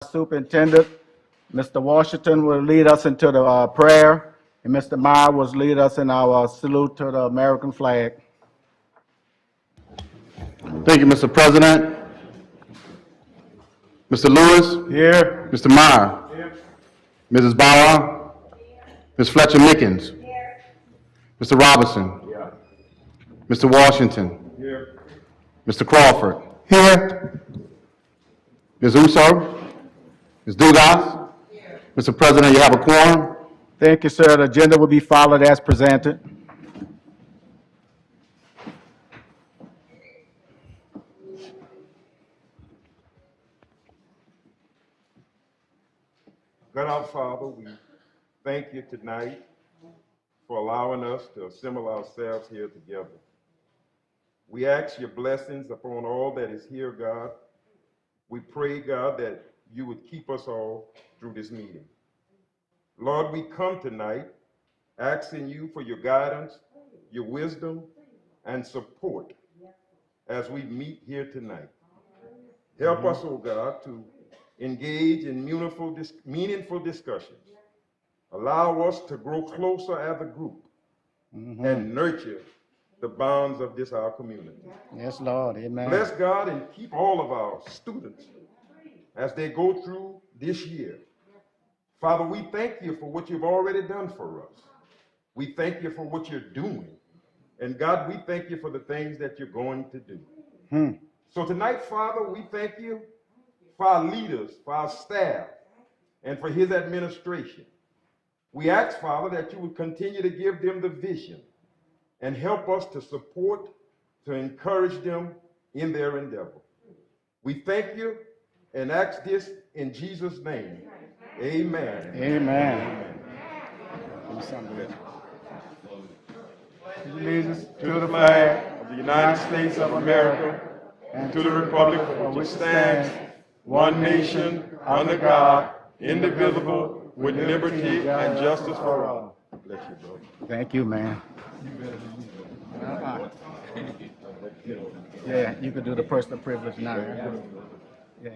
Superintendent. Mr. Washington will lead us into the prayer, and Mr. Meyer will lead us in our salute to the American flag. Thank you, Mr. President. Mr. Lewis. Here. Mr. Meyer. Here. Mrs. Bauer. Ms. Fletcher Mickens. Here. Mr. Robinson. Here. Mr. Washington. Here. Mr. Crawford. Here. Ms. Uso. Ms. Dugas. Here. Mr. President, you have a quorum. Thank you, sir. The agenda will be followed as presented. God our Father, we thank you tonight for allowing us to assemble ourselves here together. We ask your blessings upon all that is here, God. We pray, God, that you would keep us all through this meeting. Lord, we come tonight asking you for your guidance, your wisdom, and support as we meet here tonight. Help us, oh God, to engage in meaningful discussions. Allow us to grow closer as a group and nurture the bonds of this our community. Yes, Lord. Amen. Bless God and keep all of our students as they go through this year. Father, we thank you for what you've already done for us. We thank you for what you're doing. And God, we thank you for the things that you're going to do. So tonight, Father, we thank you for our leaders, for our staff, and for his administration. We ask, Father, that you would continue to give them the vision and help us to support, to encourage them in their endeavor. We thank you and ask this in Jesus' name. Amen. Amen. Allegiance To the flag of the United States of America and to the republic for which it stands, one nation, under God, indivisible, with liberty and justice for all. Bless you, bro. Thank you, man. Yeah, you can do the personal privilege now. Yeah.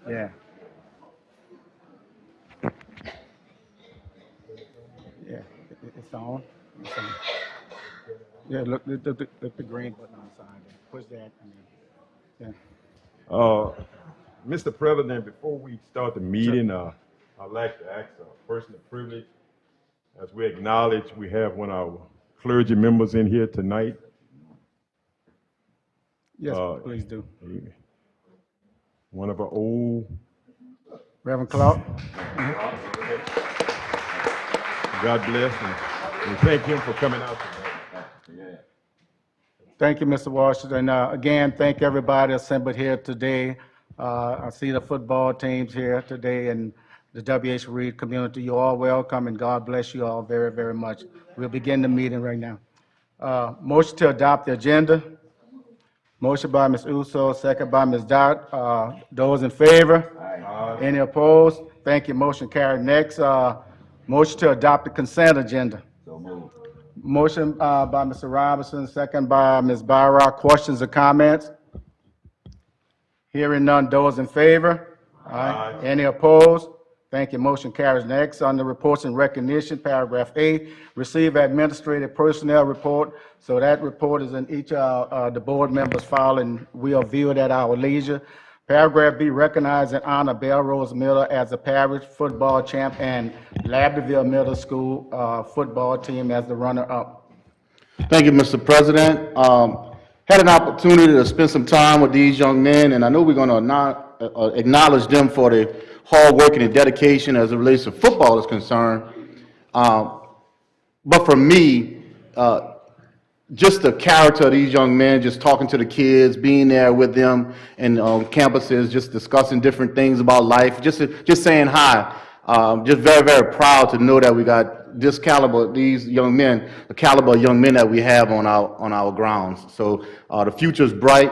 Yeah. Yeah, it's on. It's on. Yeah, look the green button on the side there. Push that. Yeah. Mr. President, before we start the meeting, I'd like to ask a personal privilege as we acknowledge we have one of our clergy members in here tonight. Yes, please do. One of our old. Reverend Clark. God bless and we thank him for coming out tonight. Thank you, Mr. Washington. Again, thank everybody assembled here today. I see the football teams here today and the W.H. Reed community. You're all welcome, and God bless you all very, very much. We'll begin the meeting right now. Motion to adopt the agenda. Motion by Ms. Uso, second by Ms. Dot. Those in favor? Aye. Any opposed? Thank you. Motion carried. Next, motion to adopt the consent agenda. So moved. Motion by Mr. Robinson, second by Ms. Byra. Questions or comments? Hearing none. Those in favor? Aye. Any opposed? Thank you. Motion carries. Next, on the reports and recognition, paragraph A, receive administrative personnel report. So that report is in each of the board members' file, and we'll view it at our leisure. Paragraph B, recognize and honor Belrose Miller as a parish football champ and Labderville Middle School football team as the runner-up. Thank you, Mr. President. Had an opportunity to spend some time with these young men, and I know we're going to acknowledge them for their hard work and dedication as it relates to football is concerned. But for me, just the character of these young men, just talking to the kids, being there with them and on campuses, just discussing different things about life, just saying hi. Just very, very proud to know that we got this caliber, these young men, the caliber of young men that we have on our grounds. So the future is bright.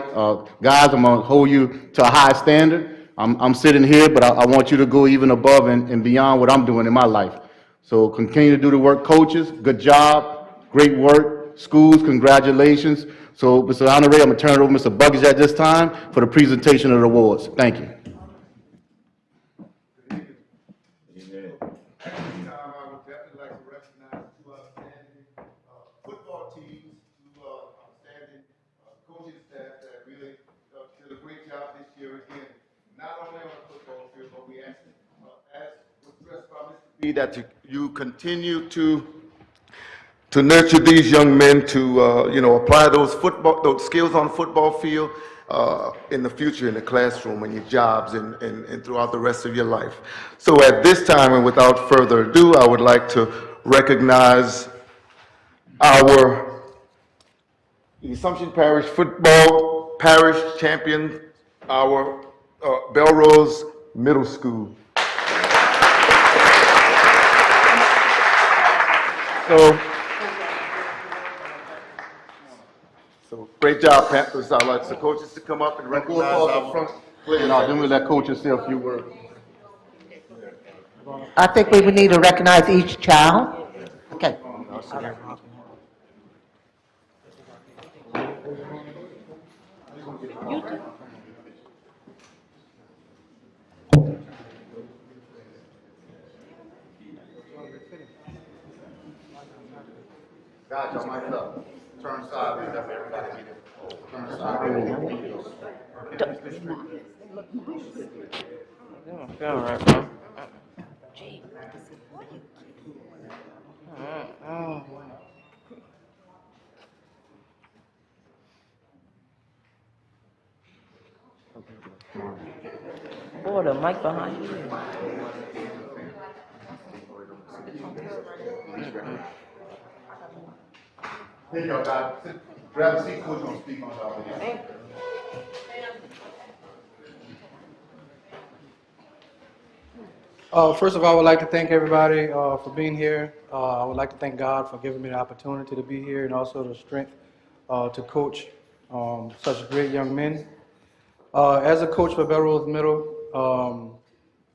Guys, I'm gonna hold you to a high standard. I'm sitting here, but I want you to go even above and beyond what I'm doing in my life. So continue to do the work, coaches. Good job, great work. Schools, congratulations. So, Mr. Honoré, I'm going to turn it over to Mr. Buggage at this time for the presentation of the awards. Thank you. At this time, I would definitely like to recognize two outstanding football teams, two outstanding coaching staff that really did a great job this year. Again, not only on the football field, but we ask, as was stressed by Mr. B, that you continue to nurture these young men to, apply those skills on the football field in the future in the classroom and your jobs and throughout the rest of your life. So at this time, and without further ado, I would like to recognize our Assumption Parish football parish champion, our Belrose Middle School. So great job, Panthers. I'd like the coaches to come up and recognize our front players. No, then we'll let coaches say a few words. I think we would need to recognize each child. Okay. Guys, your mic up. Turn sideways, that way everybody can get it. Turn sideways. All right, bro. Boy, the mic behind you. Here you go, guys. Grab a seat, coach, gonna speak on top of this. First of all, I would like to thank everybody for being here. I would like to thank God for giving me the opportunity to be here and also the strength to coach such great young men. As a coach for Belrose Middle,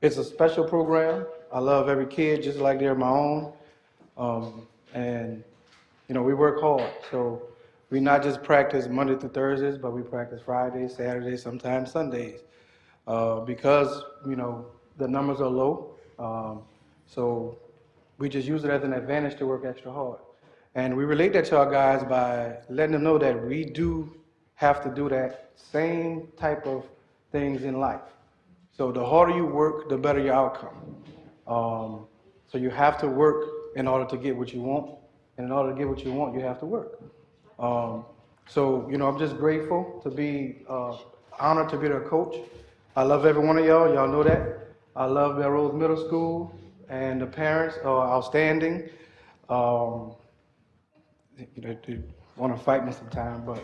it's a special program. I love every kid just like they're my own. And, we work hard. So we not just practice Monday through Thursdays, but we practice Fridays, Saturdays, sometimes Sundays. Because, the numbers are low. So we just use it as an advantage to work extra hard. And we relate that to our guys by letting them know that we do have to do that same type of things in life. So the harder you work, the better your outcome. So you have to work in order to get what you want. And in order to get what you want, you have to work. So, I'm just grateful to be honored to be their coach. I love every one of y'all. Y'all know that. I love Belrose Middle School, and the parents are outstanding. They want to fight me sometime, but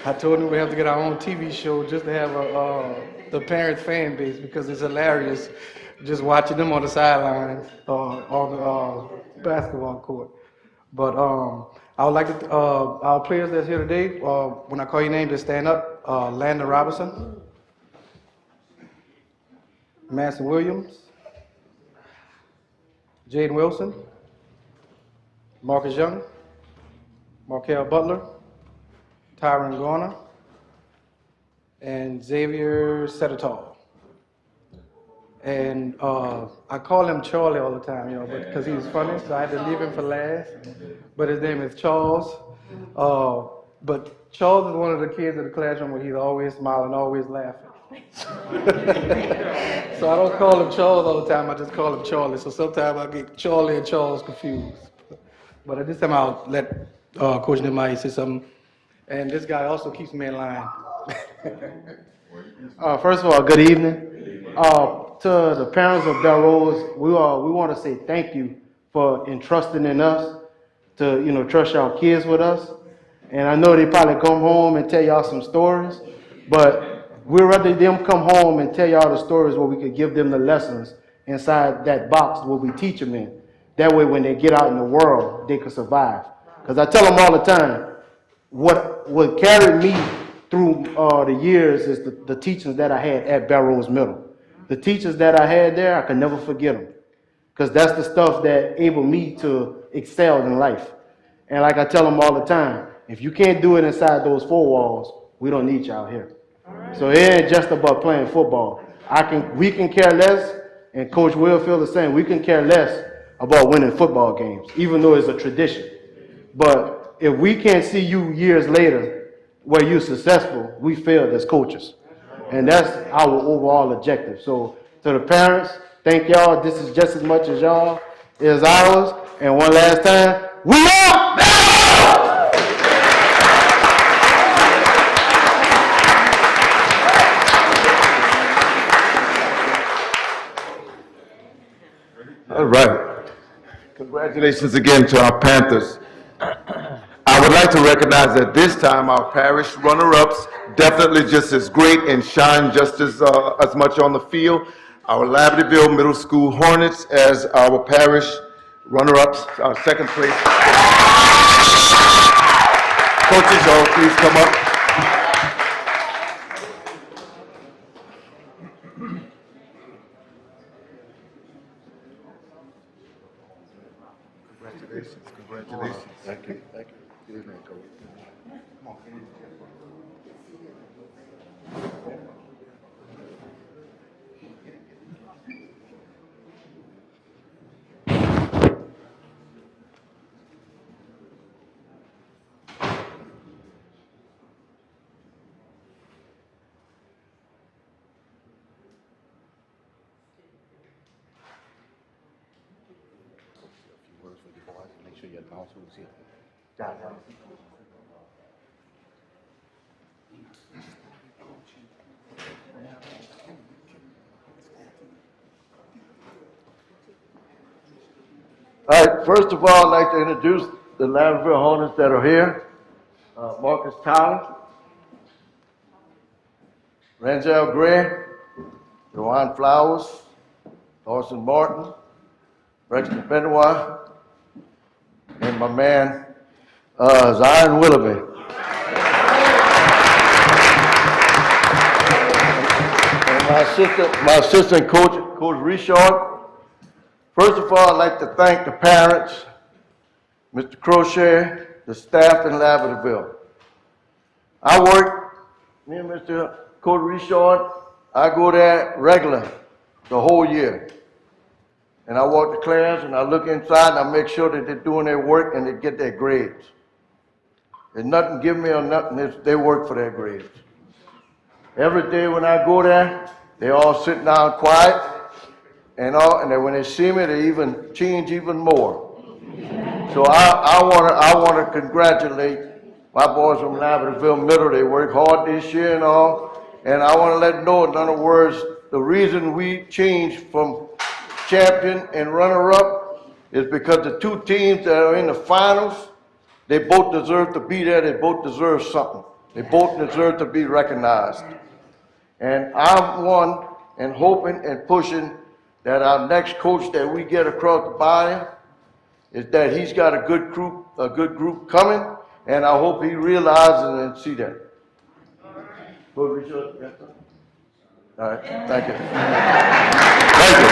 I told them we have to get our own TV show just to have the parents fan base because it's hilarious just watching them on the sidelines on the basketball court. But I would like to, our players that's here today, when I call your name, just stand up. Landon Robinson, Manson Williams, Jaden Wilson, Marcus Young, Markel Butler, Tyron Garner, and Xavier Settertall. And I call him Charlie all the time, but because he's funny, so I had to leave him for last. But his name is Charles. But Charles is one of the kids in the classroom where he's always smiling, always laughing. So I don't call him Charles all the time, I just call him Charlie. So sometimes I get Charlie and Charles confused. But at this time I'll let Coach Nemai say something. And this guy also keeps me in line. First of all, good evening. To the parents of Belrose, we want to say thank you for entrusting in us to, trust y'all kids with us. And I know they probably come home and tell y'all some stories, but we'd rather them come home and tell y'all the stories where we could give them the lessons inside that box where we teach them in. That way when they get out in the world, they can survive. Because I tell them all the time, what carried me through the years is the teachings that I had at Belrose Middle. The teachers that I had there, I could never forget them. Because that's the stuff that enabled me to excel in life. And like I tell them all the time, if you can't do it inside those four walls, we don't need y'all here. So it ain't just about playing football. We can care less, and Coach will feel the same. We can care less about winning football games, even though it's a tradition. But if we can't see you years later where you're successful, we failed as coaches. And that's our overall objective. So to the parents, thank y'all. This is just as much as y'all is ours. And one last time, we are Bell! All right. Congratulations again to our Panthers. I would like to recognize at this time our parish runner-ups, definitely just as great and shine just as much on the field. Our Libertyville Middle School Hornets as our parish runner-ups, our second place. Coaches, y'all please come up. Congratulations, congratulations. Thank you, thank you. Good evening, Coach. Words for your boys, make sure your announcer is here. All right, first of all, I'd like to introduce the Libertyville Hornets that are here. Marcus Towns, Ranzel Gray, Joanne Flowers, Orson Martin, Braxton Benoit, and my man, Zion Willoughby. And my assistant coach, Coach Richard. First of all, I'd like to thank the parents, Mr. Crochet, the staff in Libertyville. Me and Mr. Coach Richard, I go there regular the whole year. And I walk the class and I look inside and I make sure that they're doing their work and they get their grades. There's nothing give me or nothing, they work for their grades. Every day when I go there, they all sit down quiet. And then when they see me, they even change even more. So I want to congratulate my boys from Libertyville Middle. They work hard this year and all. And I want to let them know, in other words, the reason we changed from champion and runner-up is because the two teams that are in the finals, they both deserve to be there. They both deserve something. They both deserve to be recognized. And I'm one and hoping and pushing that our next coach that we get across the body is that he's got a good group coming, and I hope he realizes and see that. All right, thank you. Thank you.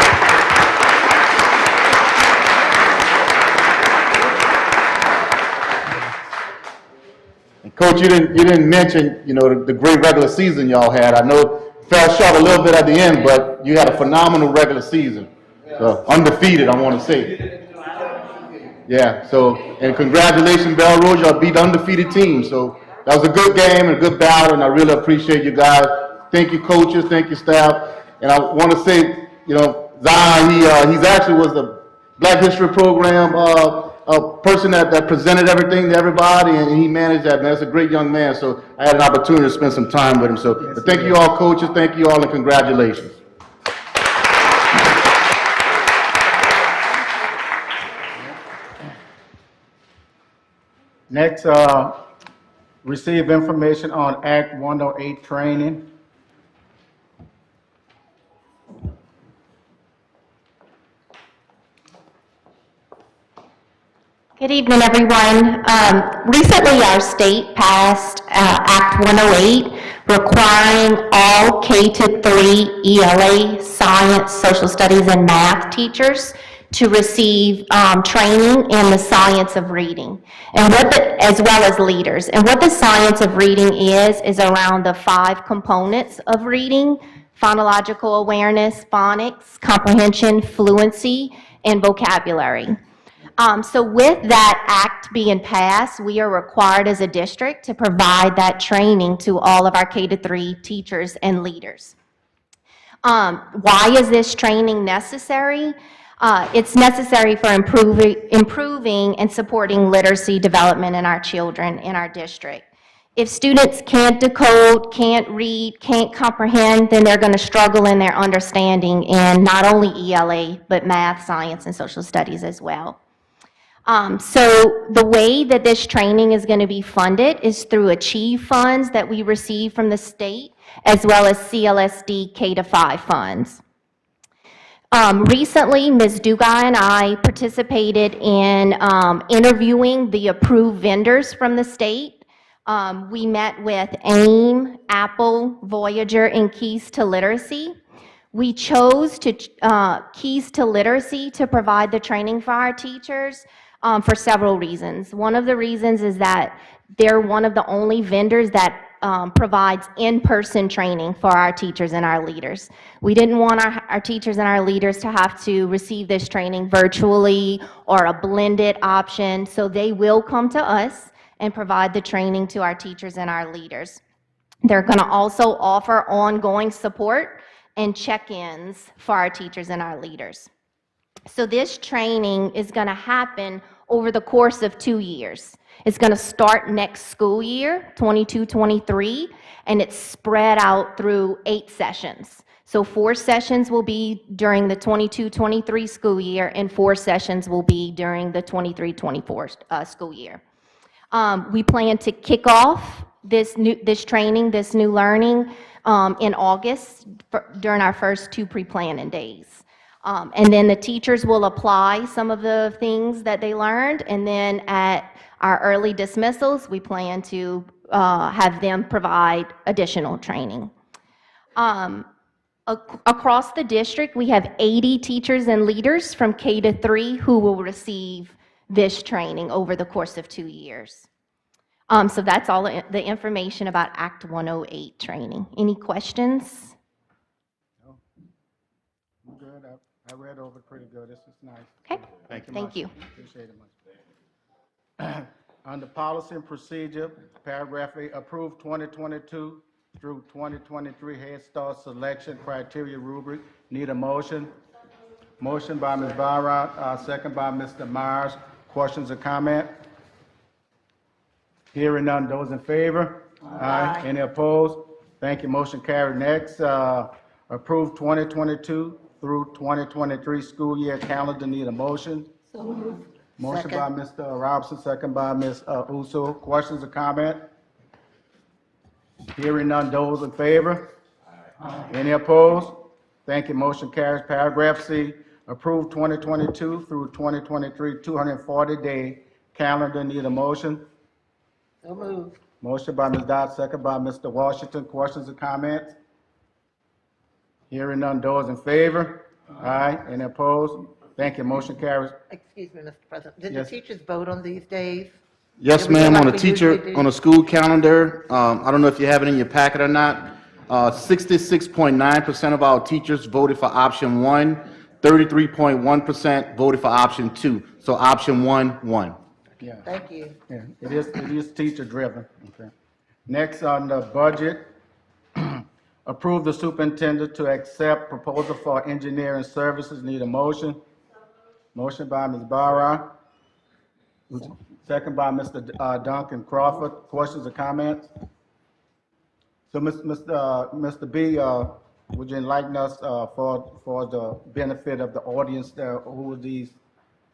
And Coach, you didn't mention, the great regular season y'all had. I know fell short a little bit at the end, but you had a phenomenal regular season. So, undefeated, I want to say. Yeah, so, and congratulations, Bell Rose, y'all beat the undefeated team. So, that was a good game and a good battle, and I really appreciate you guys. Thank you, coaches, thank you, staff. And I want to say, Zion, he's actually was the Black History Program a person that presented everything to everybody, and he managed that, man. That's a great young man, so I had an opportunity to spend some time with him. So, but thank you all, coaches, thank you all, and congratulations. Next, receive information on Act 108 training. Good evening, everyone. Recently, our state passed Act 108, requiring all K-3 ELA, science, social studies, and math teachers to receive training in the science of reading, and as well as leaders. And what the science of reading is around the 5 components of reading: phonological awareness, phonics, comprehension, fluency, and vocabulary. So with that act being passed, we are required as a district to provide that training to all of our K-3 teachers and leaders. Why is this training necessary? It's necessary for improving and supporting literacy development in our children in our district. If students can't decode, can't read, can't comprehend, then they're going to struggle in their understanding in not only ELA, but math, science, and social studies as well. So the way that this training is going to be funded is through Achieve funds that we receive from the state, as well as CLSD K-5 funds. Recently, Ms. Dugai and I participated in interviewing the approved vendors from the state. We met with AIM, Apple, Voyager, and Keys to Literacy. We chose Keys to Literacy to provide the training for our teachers for several reasons. One of the reasons is that they're one of the only vendors that provides in-person training for our teachers and our leaders. We didn't want our teachers and our leaders to have to receive this training virtually or a blended option, so they will come to us and provide the training to our teachers and our leaders. They're going to also offer ongoing support and check-ins for our teachers and our leaders. So this training is going to happen over the course of 2 years. It's going to start next school year, 22-23, and it's spread out through 8 sessions. So 4 sessions will be during the 22-23 school year, and 4 sessions will be during the 23-24 school year. We plan to kick off this training, this new learning, in August during our first 2 pre-planning days. And then the teachers will apply some of the things that they learned, and then at our early dismissals, we plan to have them provide additional training. Across the district, we have 80 teachers and leaders from K-3 who will receive this training over the course of 2 years. So that's all the information about Act 108 training. Any questions? No. I'm good. I read over it pretty good. This is nice. Okay. Thank you. Appreciate it much. Under policy and procedure, paragraph 8, approve 2022 through 2023 Head Start selection criteria rubric. Need a motion? Motion by Ms. Byron, second by Mr. Myers. Questions or comment? Hearing none. Those in favor? Aye. Any opposed? Thank you. Motion carried. Next, approve 2022 through 2023 school year calendar. Need a motion? Motion by Mr. Robinson, second by Ms. Uso. Questions or comment? Hearing none. Those in favor? Aye. Any opposed? Thank you. Motion carries. Paragraph C, approve 2022 through 2023 240-day calendar. Need a motion? So moved. Motion by Ms. Dodd, second by Mr. Washington. Questions or comments? Hearing none. Those in favor? Aye. Any opposed? Thank you. Motion carries. Excuse me, Mr. President. Did the Yes. teachers vote on these days? Yes, Did we do ma'am, like on a we teacher, usually do? on a school calendar, I don't know if you have it in your packet or not. 66.9% of our teachers voted for option 1, 33.1% voted for option 2. So option 1 won. Yeah. Thank you. Yeah, it is teacher driven. Okay. Next on the budget, approve the superintendent to accept proposal for engineering services. Need a motion? Motion by Ms. Barra. Second by Mr. Duncan Crawford. Questions or comments? So, Mr. B, would you enlighten us for the benefit of the audience there, who were these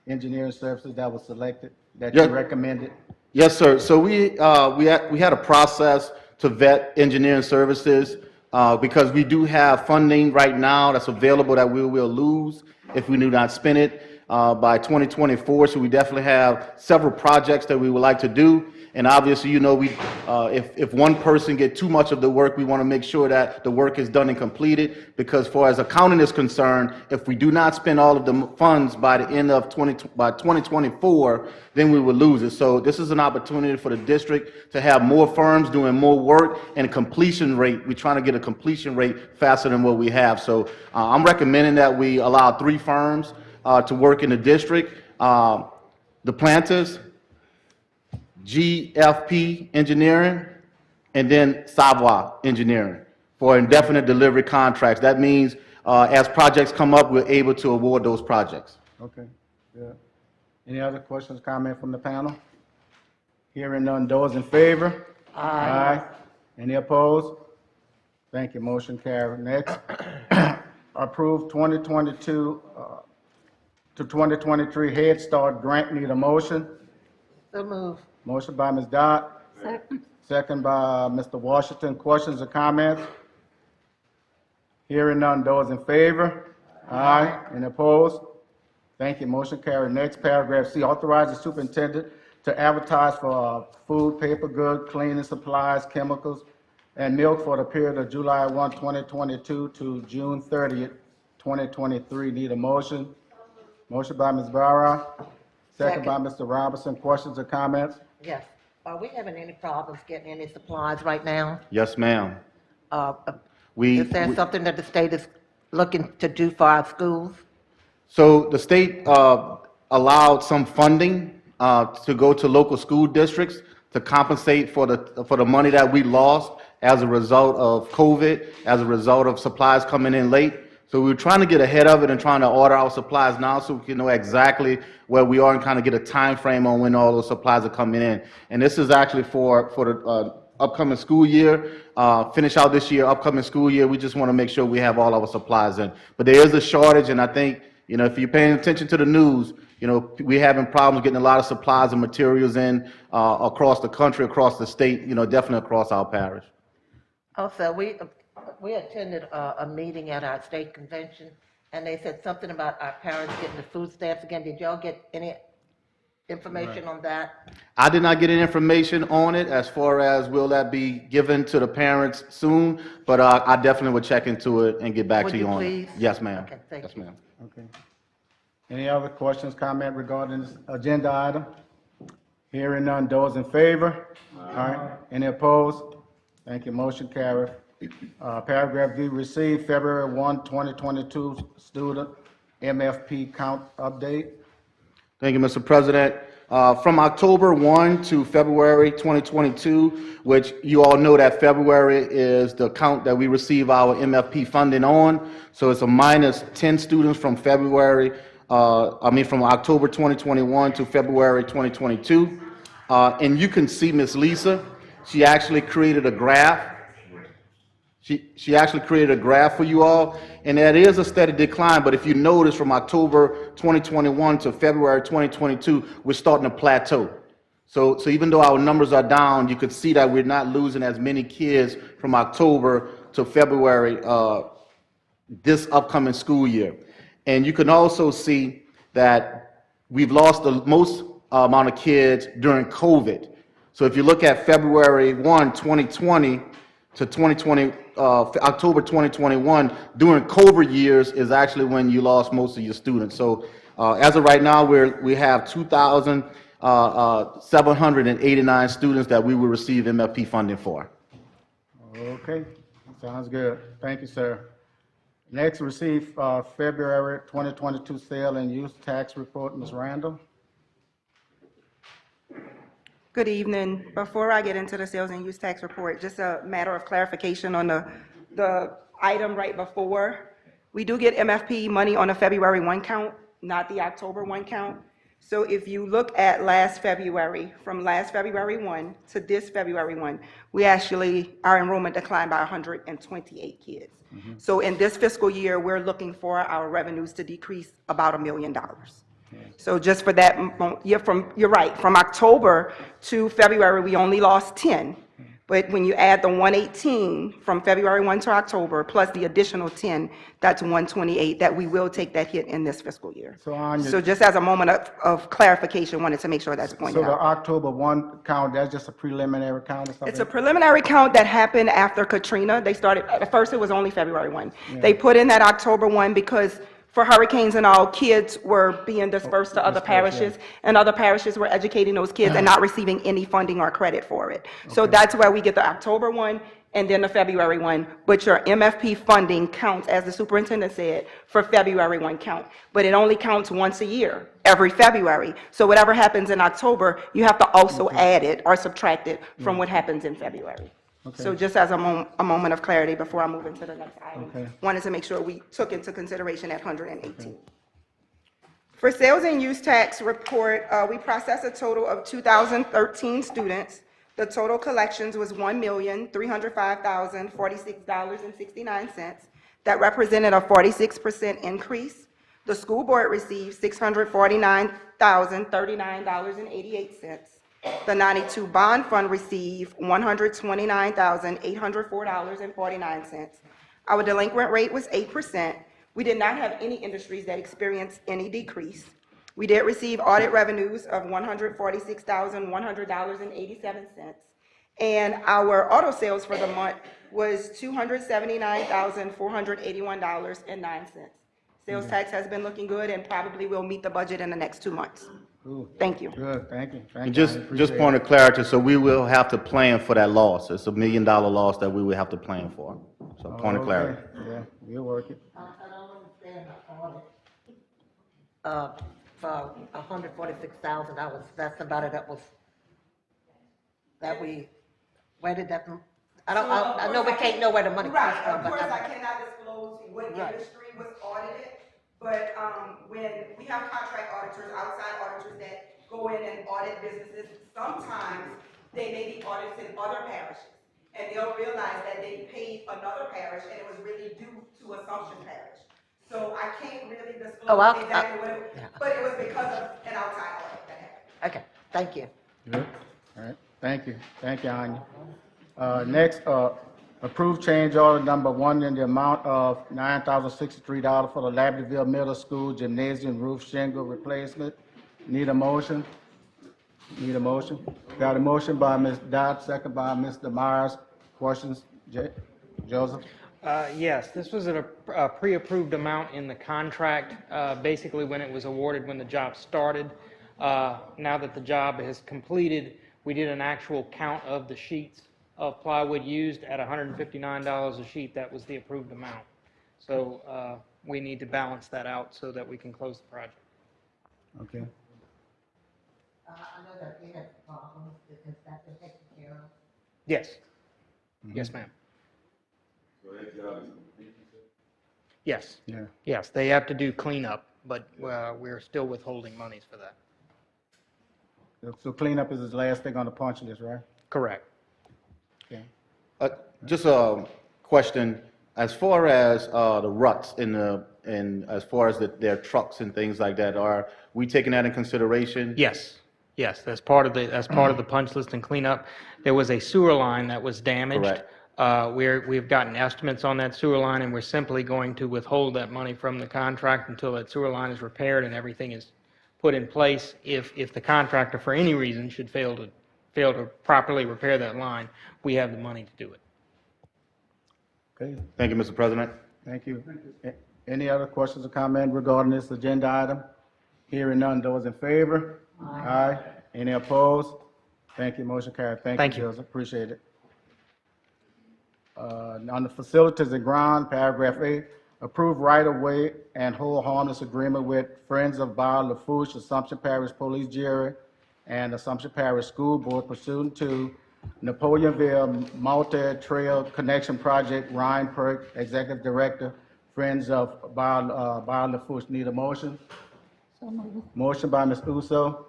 engineering services that were selected, that you Yeah. recommended? Yes, sir. So we had a process to vet engineering services because we do have funding right now that's available that we will lose if we do not spend it by 2024. So we definitely have several projects that we would like to do. And obviously, you know, if one person get too much of the work, we want to make sure that the work is done and completed, because as accounting is concerned, if we do not spend all of the funds by the end of 2024, then we will lose it. So this is an opportunity for the district to have more firms doing more work, and a completion rate. We're trying to get a completion rate faster than what we have. So I'm recommending that we allow 3 firms to work in the district. The Planters, GFP Engineering, and then Savoie Engineering for indefinite delivery contracts. That means as projects come up, we're able to award those projects. Okay, good. Any other questions, comment from the panel? Hearing none, those in favor? Aye. Any opposed? Thank you, motion carried. Next, approve 2022 to 2023 Head Start Grant. Need a motion? So move. Motion by Ms. Dodd. Second by Mr. Washington. Questions or comments? Hearing none, those in favor? Aye. Any opposed? Thank you, motion carried. Next, paragraph C, authorize the superintendent to advertise for food, paper goods, cleaning supplies, chemicals, and milk for the period of July 1, 2022 to June 30th, 2023. Need a motion? Motion by Ms. Barra, second by Mr. Robinson. Questions or comments? Yes. Are we having any problems getting any supplies right now? Yes, ma'am. Is there something that the state is looking to do for our schools? So the state allowed some funding to go to local school districts to compensate for the money that we lost as a result of COVID, as a result of supplies coming in late. So we were trying to get ahead of it and trying to order our supplies now so we can know exactly where we are and kind of get a time frame on when all those supplies are coming in. And this is actually for the upcoming school year, finish out this year, upcoming school year. We just want to make sure we have all our supplies in. But there is a shortage, and I think, you know, if you're paying attention to the news, you know, we're having problems getting a lot of supplies and materials in across the country, across the state, you know, definitely across our parish. Also, we attended a meeting at our state convention, and they said something about our parents getting the food stamps again. Did y'all get any information on that? I did not get any information on it as far as will that be given to the parents soon, but I definitely would check into it and get back to you on it. Please? Yes, ma'am. Okay, thank Yes, you. ma'am. Okay. Any other questions, comment regarding this agenda item? Hearing none, those in favor? Aye. Any opposed? Thank you, motion carried. Paragraph D, receive February 1, 2022 student MFP count update. Thank you, Mr. President. From October 1 to February 2022, which you all know that February is the count that we receive our MFP funding on. So it's a minus 10 students from from October 2021 to February 2022. And you can see Miss Lisa, she actually created a graph. She actually created a graph for you all, and that is a steady decline, but if you notice from October 2021 to February 2022, we're starting to plateau. So even though our numbers are down, you could see that we're not losing as many kids from October to February this upcoming school year. And you can also see that we've lost the most amount of kids during COVID. So if you look at February 1, 2020 to October 2021, during COVID years is actually when you lost most of your students. So as of right now, we have 2,789 students that we will receive MFP funding for. Okay, sounds good. Thank you, sir. Next, receive February 2022 sale and use tax report, Ms. Randall. Good evening. Before I get into the sales and use tax report, just a matter of clarification on the item right before. We do get MFP money on a February 1 count, not the October 1 count. So if you look at last February, from last February 1 to this February 1, our enrollment declined by 128 kids. So in this fiscal year, we're looking for our revenues to decrease about $1 million. So just for that, you're right, from October to February, we only lost 10, But when you add the 118 from February 1 to October, plus the additional 10, that's 128, that we will take that hit in this fiscal year. So Anya, So just as a moment of clarification, wanted to make sure that's so pointed the out. October 1 count, that's just a preliminary count or something? It's a preliminary count that happened after Katrina. They started, at first it was only February 1. They put in that October 1 because for hurricanes and all, kids were being dispersed to other parishes, and other parishes were educating those kids and not receiving any funding or credit for it. So that's where we get the October 1 and then the February 1. But your MFP funding counts, as the superintendent said, for February 1 count. But it only counts once a year, every February. So whatever happens in October, you have to also add it or subtract it from what happens in February. So just as a moment of clarity before I move into the next item, wanted to make sure we took into consideration that 118. For sales and use tax report, we processed a total of 2,013 students. The total collections was $1,305,046.69. That represented a 46% increase. The school board received $649,039.88. The 92 bond fund received $129,804.49. Our delinquent rate was 8%. We did not have any industries that experienced any decrease. We did receive audit revenues of $146,100.87. And our auto sales for the month was $279,481.09. Sales tax has been looking good and probably will meet the budget in the next 2 months. Thank you. Good, thank you. Thank And you. I just appreciate point it. of clarity, so we will have to plan for that loss. It's $1 million loss that we will have to plan for. So point of clarity. Okay, yeah, we'll work it. I don't understand the audit. For $146,000, that's somebody where did that, I know we can't know where the money comes Right, from, of but course, I cannot disclose what industry was audited, but when we have contract auditors, outside auditors that go in and audit businesses, sometimes they may be audits in other parishes, and they'll realize that they paid another parish and it was really due to Assumption Parish. So I can't really disclose exactly what it was, but it was because of an outside audit that happened. okay, thank you. Good, all right, thank you, Anya. Next, approved change order number 1 in the amount of $9,063 for the Labradorville Middle School Gymnasium roof shingle replacement. Need a motion? Need a motion? Got a motion by Ms. Dodd, second by Mr. Myers. Questions? Joseph? Yes, this was a pre-approved amount in the contract, basically when it was awarded, when the job started. Now that the job is completed, we did an actual count of the sheets of plywood used at $159 a sheet. That was the approved amount. So we need to balance that out so that we can close the project. Okay. I know that we had problems, is that been taken care of? Yes. Yes, ma'am. So that job is complete, you said? Yes. Yeah. Yes, they have to do cleanup, but we're still withholding monies for that. So cleanup is the last thing on the punch list, right? Correct. Okay. Just a question, as far as the ruts and as far as their trucks and things like that, are we taking that in consideration? Yes, yes, that's part of the punch list and cleanup. There was a sewer line that was damaged. Correct. We've gotten estimates on that sewer line, and we're simply going to withhold that money from the contract until that sewer line is repaired and everything is put in place. If the contractor, for any reason, should fail to properly repair that line, we have the money to do it. Okay, Thank you, Mr. President. thank you. Any other questions or comments regarding this agenda item? Hearing none, those in favor? Aye. Any opposed? Thank you, motion carried. Thank you. Joseph, appreciate it. On the facilities and ground, paragraph 8, approve right-of-way and hold harmless agreement with Friends of Bar Lafourche, Assumption Parish Police Jury, and Assumption Parish School Board pursuant to Napoleonville Multi-Trail Connection Project. Ryan Perk, Executive Director, Friends of Bar Lafourche. Need a motion? Motion by Ms. Uso,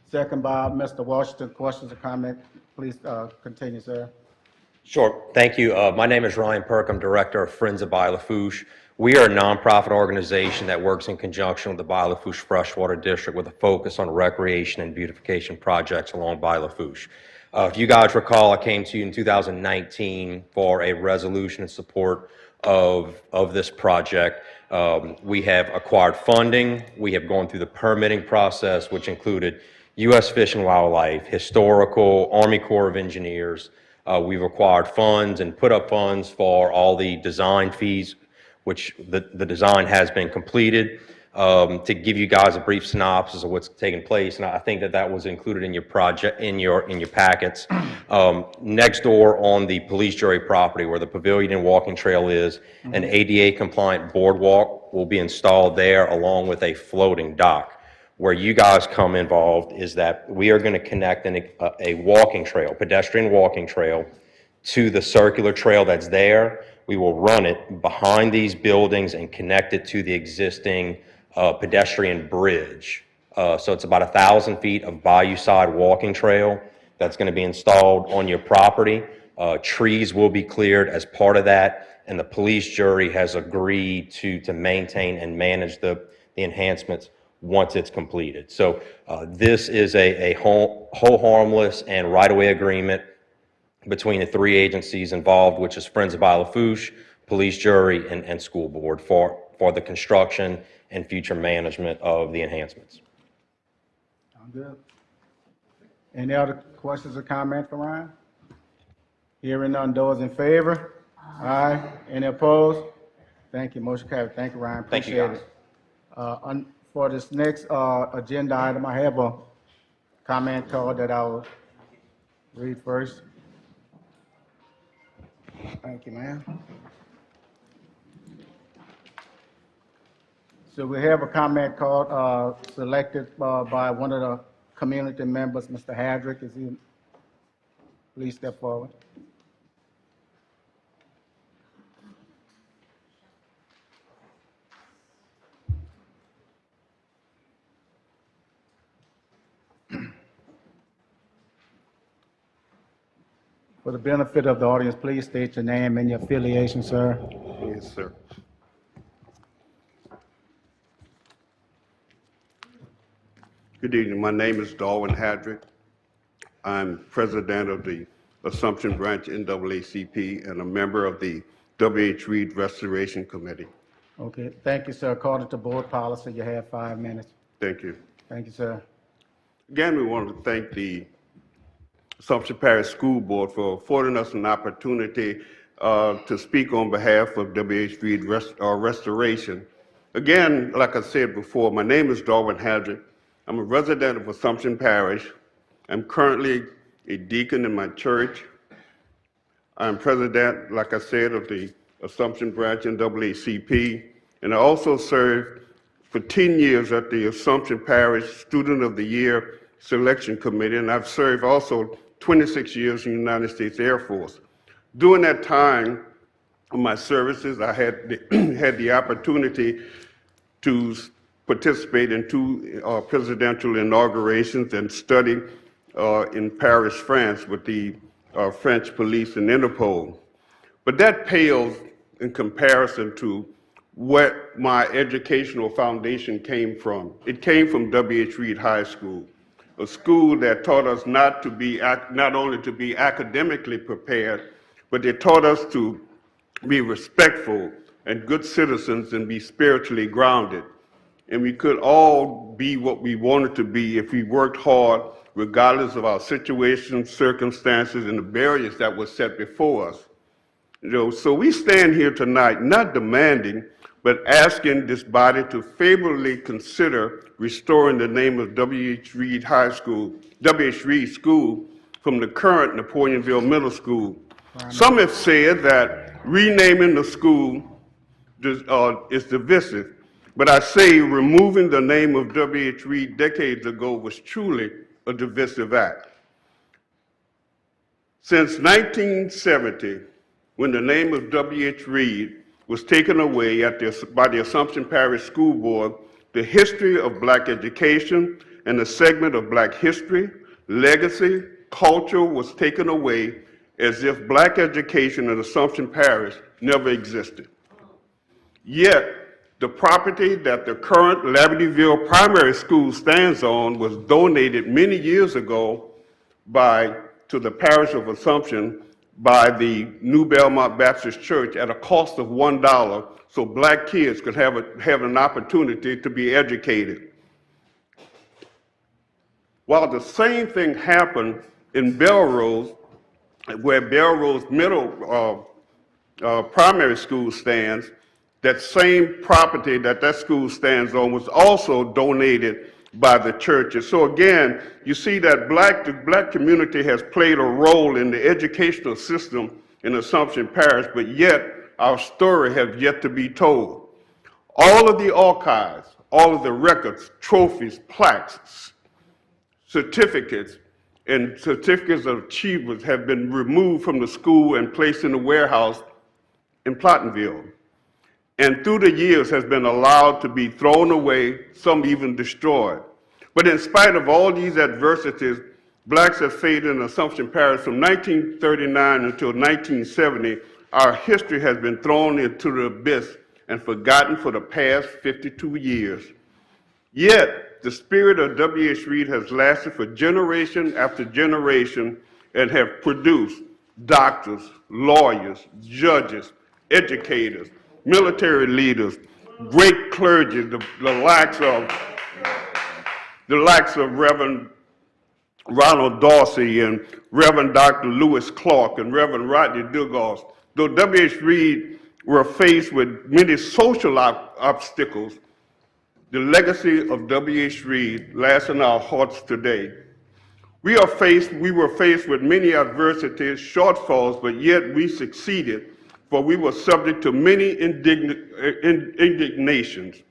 second by Mr. Washington. Questions or comments? Please continue, sir. Sure. Thank you. My name is Ryan Perk. I'm Director of Friends of Baie-Lafourche. We are a nonprofit organization that works in conjunction with the Baie-Lafourche Freshwater District with a focus on recreation and beautification projects along Baie-Lafourche. If you guys recall, I came to you in 2019 for a resolution in support of this project. We have acquired funding. We have gone through the permitting process, which included U.S. Fish and Wildlife, historical, Army Corps of Engineers. We've acquired funds and put up funds for all the design fees, which the design has been completed. To give you guys a brief synopsis of what's taken place, and I think that was included in your project, in your packets. Next door on the police jury property where the pavilion and walking trail is, an ADA compliant boardwalk will be installed there along with a floating dock. Where you guys come involved is that we are going to connect a walking trail, pedestrian walking trail, to the circular trail that's there. We will run it behind these buildings and connect it to the existing pedestrian bridge. So it's about 1,000 feet of bayou side walking trail that's going to be installed on your property. Trees will be cleared as part of that, and the police jury has agreed to maintain and manage the enhancements once it's completed. So this is a whole harmless and right-of-way agreement between the three agencies involved, which is Friends of Lafourche, Police Jury, and School Board for the construction and future management of the enhancements. Sound good. Any other questions or comments for Ryan? Hearing none, those in favor? Aye. Any opposed? Thank you, motion carried. Thank you, Ryan. Thank you, Appreciate it. For this next agenda item, I have a comment card that I will read first. Thank you, ma'am. So we have a comment card selected by one of the community members, Mr. Hadrick. Is he? Please step forward. For the benefit of the audience, please state your name and your affiliation, sir. Yes, sir. Good evening. My name is Darwin Hadrick. I'm president of the Assumption Branch NAACP and a member of the W.H. Reed Restoration Committee. Okay, thank you, sir. According to board policy, you have 5 minutes. Thank you. Thank you, sir. Again, we want to thank the Assumption Parish School Board for affording us an opportunity to speak on behalf of W.H. Reed Restoration. Again, like I said before, my name is Darwin Hadrick. I'm a resident of Assumption Parish. I'm currently a deacon in my church. I'm president, like I said, of the Assumption Branch NAACP, and I also served for 10 years at the Assumption Parish Student of the Year Selection Committee, and I've served also 26 years in the United States Air Force. During that time of my services, I had the opportunity to participate in 2 presidential inaugurations and study in Paris, France with the French police and Interpol. But that pales in comparison to what my educational foundation came from. It came from W.H. Reed High School, a school that taught us not only to be academically prepared, but they taught us to be respectful and good citizens and be spiritually grounded. And we could all be what we wanted to be if we worked hard, regardless of our situations, circumstances, and the barriers that were set before us. So we stand here tonight not demanding, but asking this body to favorably consider restoring the name of W.H. Reed High School, W.H. Reed School, from the current Napoleonville Middle School. Some have said that renaming the school is divisive, but I say removing the name of W.H. Reed decades ago was truly a divisive act. Since 1970, when the name of W.H. Reed was taken away by the Assumption Parish School Board, the history of Black education and a segment of Black history, legacy, culture was taken away as if Black education in Assumption Parish never existed. Yet, the property that the current Libertyville Primary School stands on was donated many years ago by to the parish of Assumption by the New Belmont Baptist Church at a cost of $1 so black kids could have an opportunity to be educated. While the same thing happened in Belrose, where Belrose Middle primary school stands, that same property that school stands on was also donated by the churches. So again, you see that the black community has played a role in the educational system in Assumption Parish, but yet our story has yet to be told. All of the archives, all of the records, trophies, plaques, certificates, and certificates of achievements have been removed from the school and placed in the warehouse in Plottonville. And through the years has been allowed to be thrown away, some even destroyed. But in spite of all these adversities, blacks have faced in Assumption Parish from 1939 until 1970, our history has been thrown into the abyss and forgotten for the past 52 years. Yet, the spirit of W.H. Reed has lasted for generation after generation and have produced doctors, lawyers, judges, educators, military leaders, great clergy, the likes of Reverend Ronald Dorsey and Reverend Dr. Lewis Clark and Reverend Rodney Dugas. Though W.H. Reed were faced with many social obstacles, the legacy of W.H. Reed lasts in our hearts today. We were faced with many adversities, shortfalls, but yet we succeeded, for we were subject to many indignations.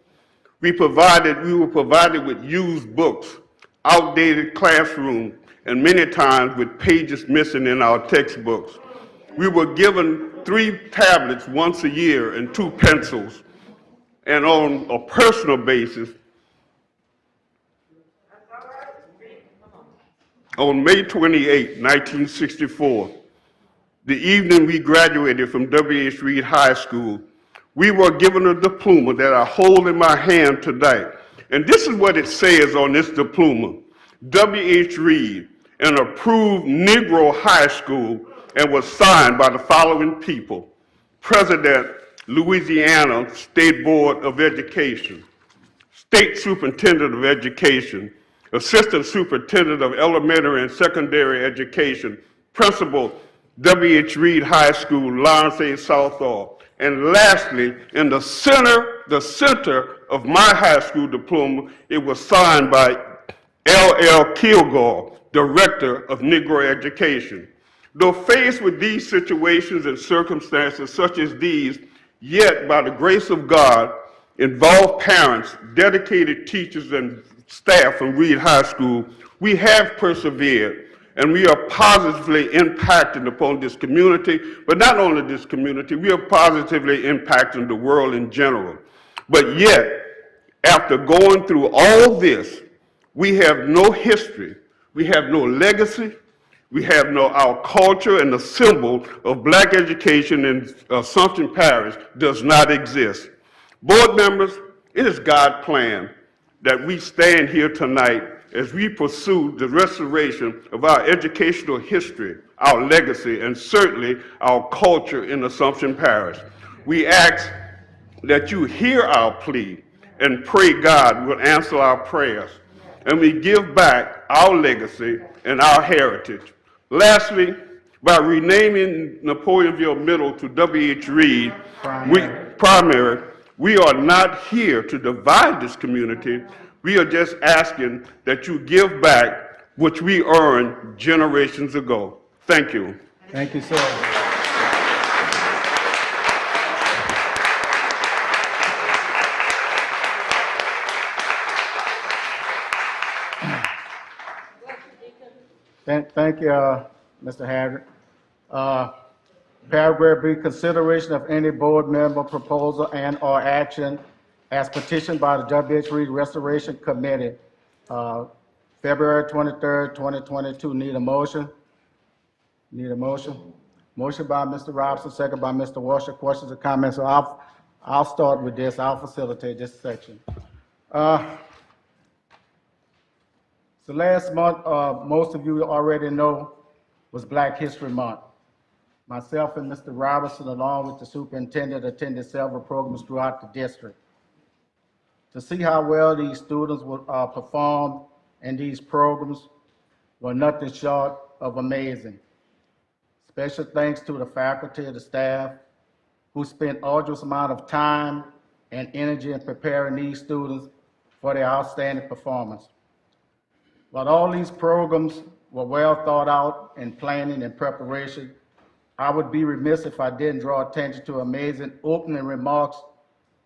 We were provided with used books, outdated classrooms, and many times with pages missing in our textbooks. We were given 3 tablets once a year and 2 pencils. And on a personal basis, on May 28, 1964, the evening we graduated from W.H. Reed High School, we were given a diploma that I hold in my hand today. And this is what it says on this diploma: W.H. Reed, an approved Negro high school, and was signed by the following people: President, Louisiana State Board of Education, State Superintendent of Education, Assistant Superintendent of Elementary and Secondary Education, Principal, W.H. Reed High School, Lawrence A. Southall. And lastly, in the center of my high school diploma, it was signed by L.L. Kilgore, Director of Negro Education. Though faced with these situations and circumstances such as these, yet by the grace of God, involved parents, dedicated teachers and staff from Reed High School, we have persevered, and we are positively impacting upon this community, but not only this community, we are positively impacting the world in general. But yet, after going through all this, we have no history, we have no legacy, we have our culture, and the symbol of black education in Assumption Parish does not exist. Board members, it is God's plan that we stand here tonight as we pursue the restoration of our educational history, our legacy, and certainly our culture in Assumption Parish. We ask that you hear our plea and pray God will answer our prayers, and we give back our legacy and our heritage. Lastly, by renaming Napoleonville Middle to W.H. Reed Primary, we are not here to divide this community. We are just asking that you give back which we earned generations ago. Thank you. Thank you, sir. Thank you, Mr. Haggard. Paragraph B, consideration of any board member proposal and/or action as petitioned by the W.H. Reed Restoration Committee, February 23rd, 2022. Need a motion? Need a motion? Motion by Mr. Robinson, second by Mr. Washer. Questions or comments? So I'll start with this. I'll facilitate this section. So last month, most of you already know was Black History Month. Myself and Mr. Robertson, along with the superintendent, attended several programs throughout the district. To see how well these students would perform in these programs were nothing short of amazing. Special thanks to the faculty and the staff who spent arduous amount of time and energy in preparing these students for their outstanding performance. While all these programs were well thought out in planning and preparation, I would be remiss if I didn't draw attention to amazing opening remarks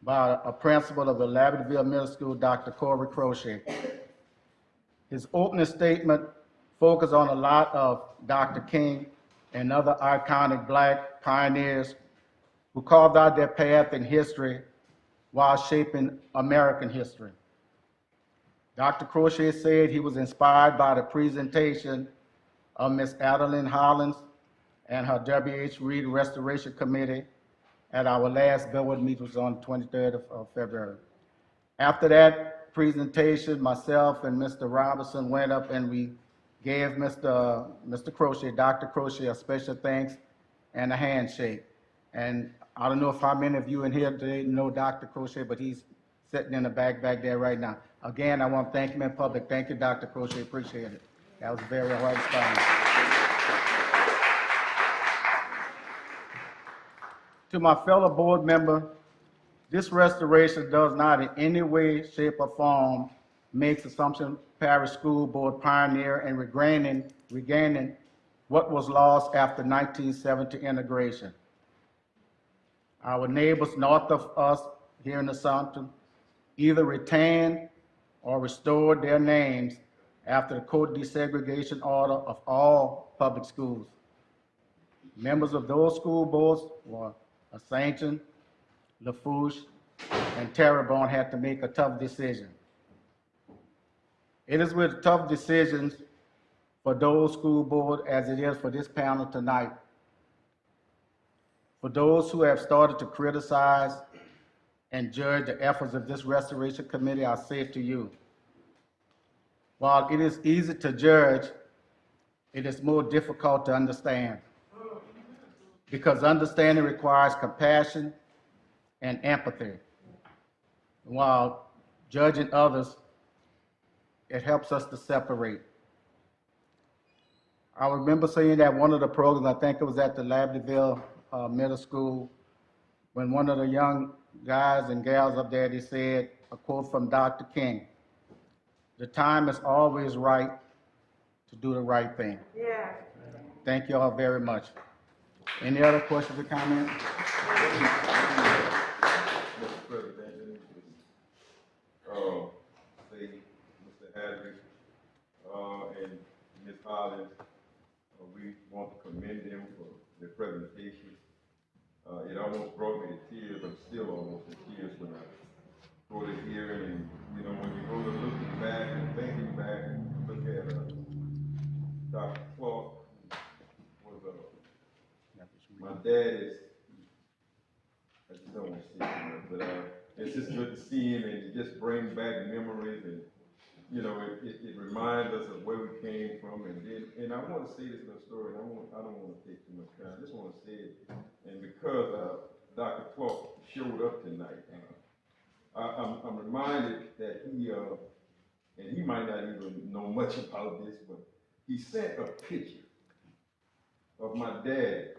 by a principal of the Labradorville Middle School, Dr. Corey Crochet. His opening statement focused on a lot of Dr. King and other iconic Black pioneers who carved out their path in history while shaping American history. Dr. Crochet said he was inspired by the presentation of Ms. Adeline Hollins and her W.H. Reed Restoration Committee at our last board meeting, was on the 23rd of February. After that presentation, myself and Mr. Robertson went up and we gave Mr. Crochet, Dr. Crochet, a special thanks and a handshake. And I don't know if how many of you in here today know Dr. Crochet, but he's sitting in the back there right now. Again, I want to thank him in public. Thank you, Dr. Crochet. Appreciate it. That was very hard inspiring. To my fellow board member, this restoration does not in any way, shape, or form makes Assumption Parish School Board pioneer in regaining what was lost after 1970 integration. Our neighbors north of us here in Assumption either retained or restored their names after the court desegregation order of all public schools. Members of those school boards were Ascension, Lafourche, and Terrebonne had to make a tough decision. It is with tough decisions for those school boards as it is for this panel tonight. For those who have started to criticize and judge the efforts of this restoration committee, I say to you, while it is easy to judge, it is more difficult to understand. Because understanding requires compassion and empathy. While judging others, it helps us to separate. I remember seeing that one of the programs, I think it was at the Labradorville Middle School, when one of the young guys and gals up there, they said a quote from Dr. King, "The time is always right to do the right thing." Yeah. Thank you all very much. Any other questions or comments? Mr. President, say Mr. Hadley, and Ms. Hollins, we want to commend them for their presentation. It almost brought me to tears. I'm still almost in tears when I go to hearing, and when you go to looking back and thinking back and look at Dr. Clark, was my dad is, I just don't want to say it, but it's just good to see him, and it just brings back memories, and it reminds us of where we came from, and I want to say this little story, and I don't want to take too much time. I just want to say it, and because Dr. Clark showed up tonight, I'm reminded that he, and he might not even know much about this, but he sent a picture of my dad.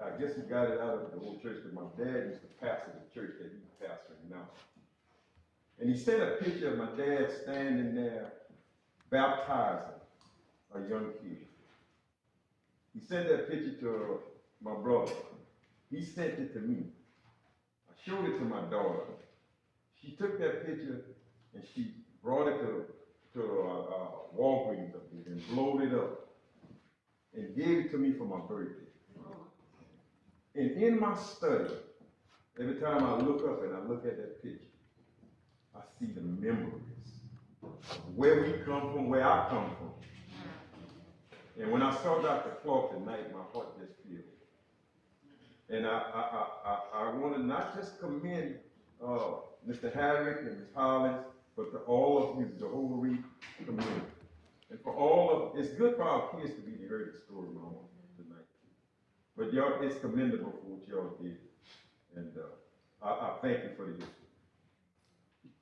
I guess he got it out of the old church, but my dad used to pastor the church that he's pastoring now. And he sent a picture of my dad standing there baptizing a young kid. He sent that picture to my brother. He sent it to me. I showed it to my daughter. She took that picture and she brought it to Walgreens up there and blowed it up and gave it to me for my birthday. And in my study, every time I look up and I look at that picture, I see the memories of where we come from, where I come from. And when I saw Dr. Clark tonight, my heart just filled. And I want to not just commend Mr. Harrick and Ms. Hollins, but to all of you, the whole Reed community. And for all of, it's good for our kids to be heard the story on tonight. But y'all, it's commendable for what y'all did. And I thank you for the history.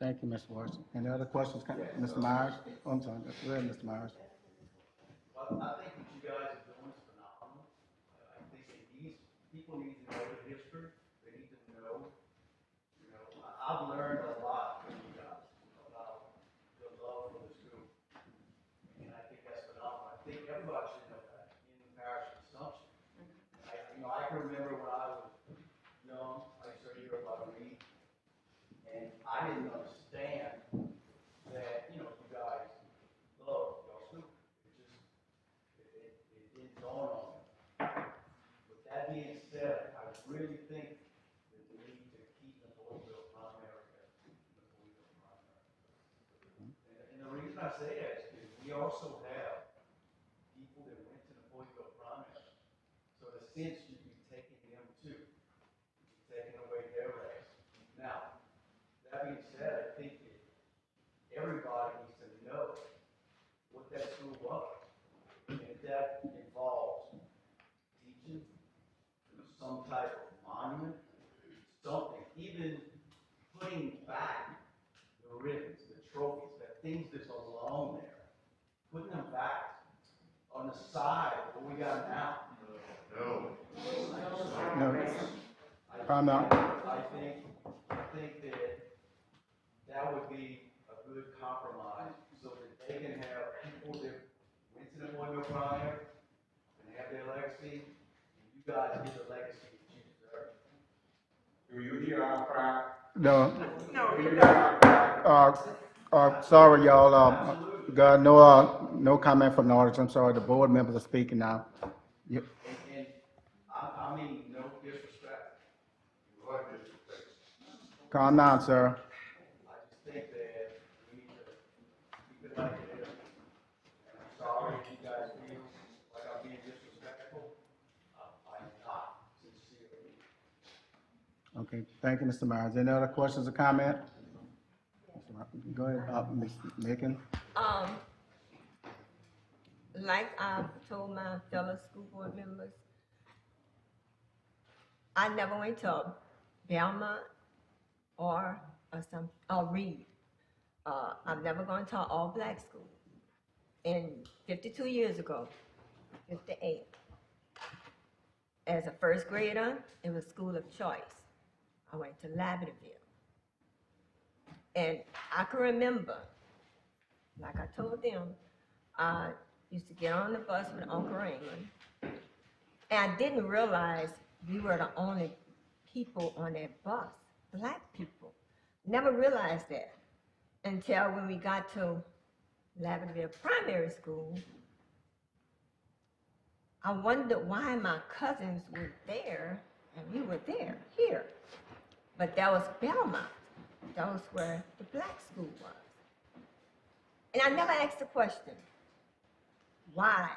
Thank you, Mr. Washington. Any other questions? Mr. Myers? Oh, I'm sorry. Go ahead, Mr. Myers. Well, I think what you guys are doing is phenomenal. I think people need to know the history. They need to know, I've learned a lot from you guys about the love for the school. And I think that's phenomenal. I think everybody should know that in the parish consumption. I can remember when I was young, I used to hear about Reed, and I didn't understand that, you guys love your school. It didn't dawn on me. With that being said, I really think that we need to keep the Louisville primary as the Louisville primary. And the reason I say that is because we also have people that went to the Louisville primary. So in a sense, you'd be taking them too. You'd be taking away their legs. Now, that being said, I think that everybody needs to know what that school was. And if that involves teaching, some type of monument, something, even putting back the ribbons, the trophies, the things that belong there, putting them back on the side of what we got now. No. Time out. I think that would be a good compromise so that they can have people that went to the Louisville primary and have their legacy, and you guys get the legacy that you deserve. Do you hear our cry? No. Sorry, y'all. God, no comment from the audience. I'm sorry. The board members are speaking now. And I mean, no disrespect. What disrespect? Calm down, sir. I just think that we need to keep it like it is. And I'm sorry if you guys feel like I'm being disrespectful. I'm not, sincerely. Okay, thank you, Mr. Myers. Any other questions or comment? Go ahead, Ms. Macon. Like I've told my fellow school board members, I never went to Belmont or Reed. I've never gone to an all-black school. And 52 years ago, 58, as a first grader, it was school of choice. I went to Lavendaville. And I can remember, like I told them, I used to get on the bus with Uncle Raymond, and I didn't realize we were the only people on that bus, black people. Never realized that until when we got to Lavendaville Primary School. I wondered why my cousins were there and we were here. But that was Belmont. That was where the black school was. And I never asked the question, why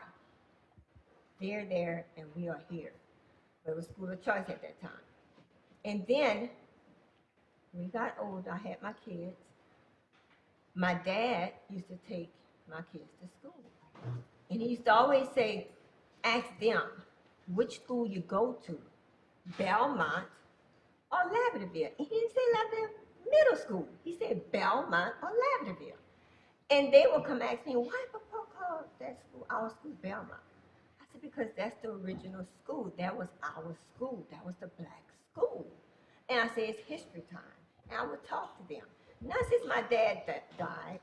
they're there and we are here? But it was school of choice at that time. And then, when we got older, I had my kids. My dad used to take my kids to school. And he used to always say, ask them, which school you go to, Belmont or Lavendaville? And he didn't say Lavendaville Middle School. He said Belmont or Lavendaville. And they would come ask me, why Papa called that school, our school, Belmont? I said, because that's the original school. That was our school. That was the black school. And I said, it's history time. And I would talk to them. Now, since my dad died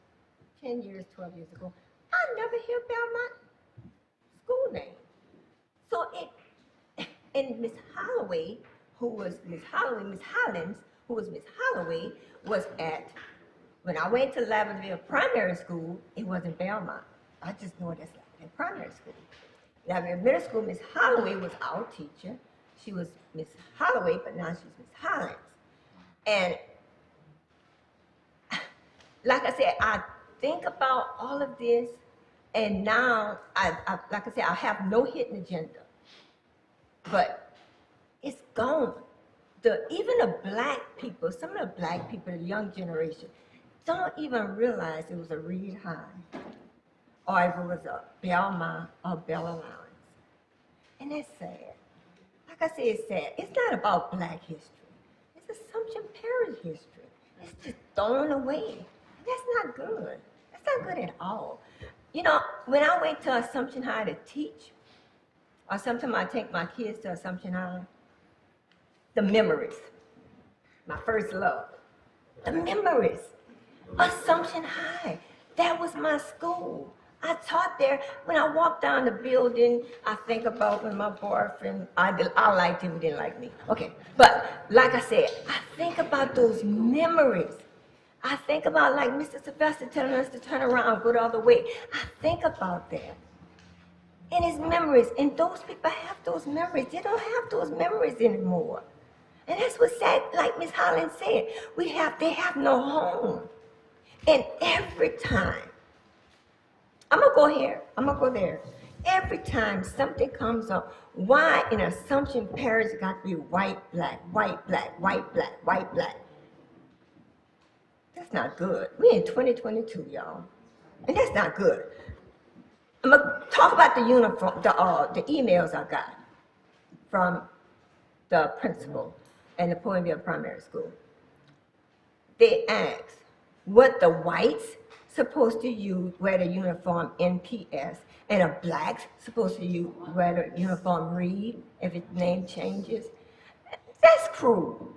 10 years, 12 years ago, I never hear Belmont school name. So and Miss Holloway, who was Miss Hollins, who was Miss Holloway, was at, when I went to Lavendaville Primary School, it wasn't Belmont. I just know it as Lavendaville Primary School. Lavendaville Middle School, Miss Holloway was our teacher. She was Miss Holloway, but now she's Miss Hollins. And like I said, I think about all of this, and now, like I said, I have no hidden agenda. But it's gone. Even the black people, some of the black people, the young generation, don't even realize it was a Reed High. or if it was a Belmont or Bell allowance. And that's sad. Like I said, it's sad. It's not about Black history. It's Assumption Parish history. It's just thrown away. And that's not good. That's not good at all. You know, when I went to Assumption High to teach, or sometimes I take my kids to Assumption High, the memories, my first love, the memories, Assumption High, that was my school. I taught there. When I walk down the building, I think about when my boyfriend, I liked him, he didn't like me. Okay, but like I said, I think about those memories. I think about like Mr. Sylvester telling us to turn around, go the other way. I think about that. And his memories, and those people have those memories. They don't have those memories anymore. And that's what's sad, like Ms. Holland said, they have no home. And every time, I'm gonna go here, I'm gonna go there. Every time something comes up, why in Assumption Parish it got to be white, black, white, black, white, black, white, black? That's not good. We're in 2022, y'all. And that's not good. I'm gonna talk about the uniform, the emails I got from the principal and the Pointville Primary School. They asked what the whites supposed to use, wear the uniform NPS, and a black's supposed to wear the uniform Reed if its name changes. That's cruel.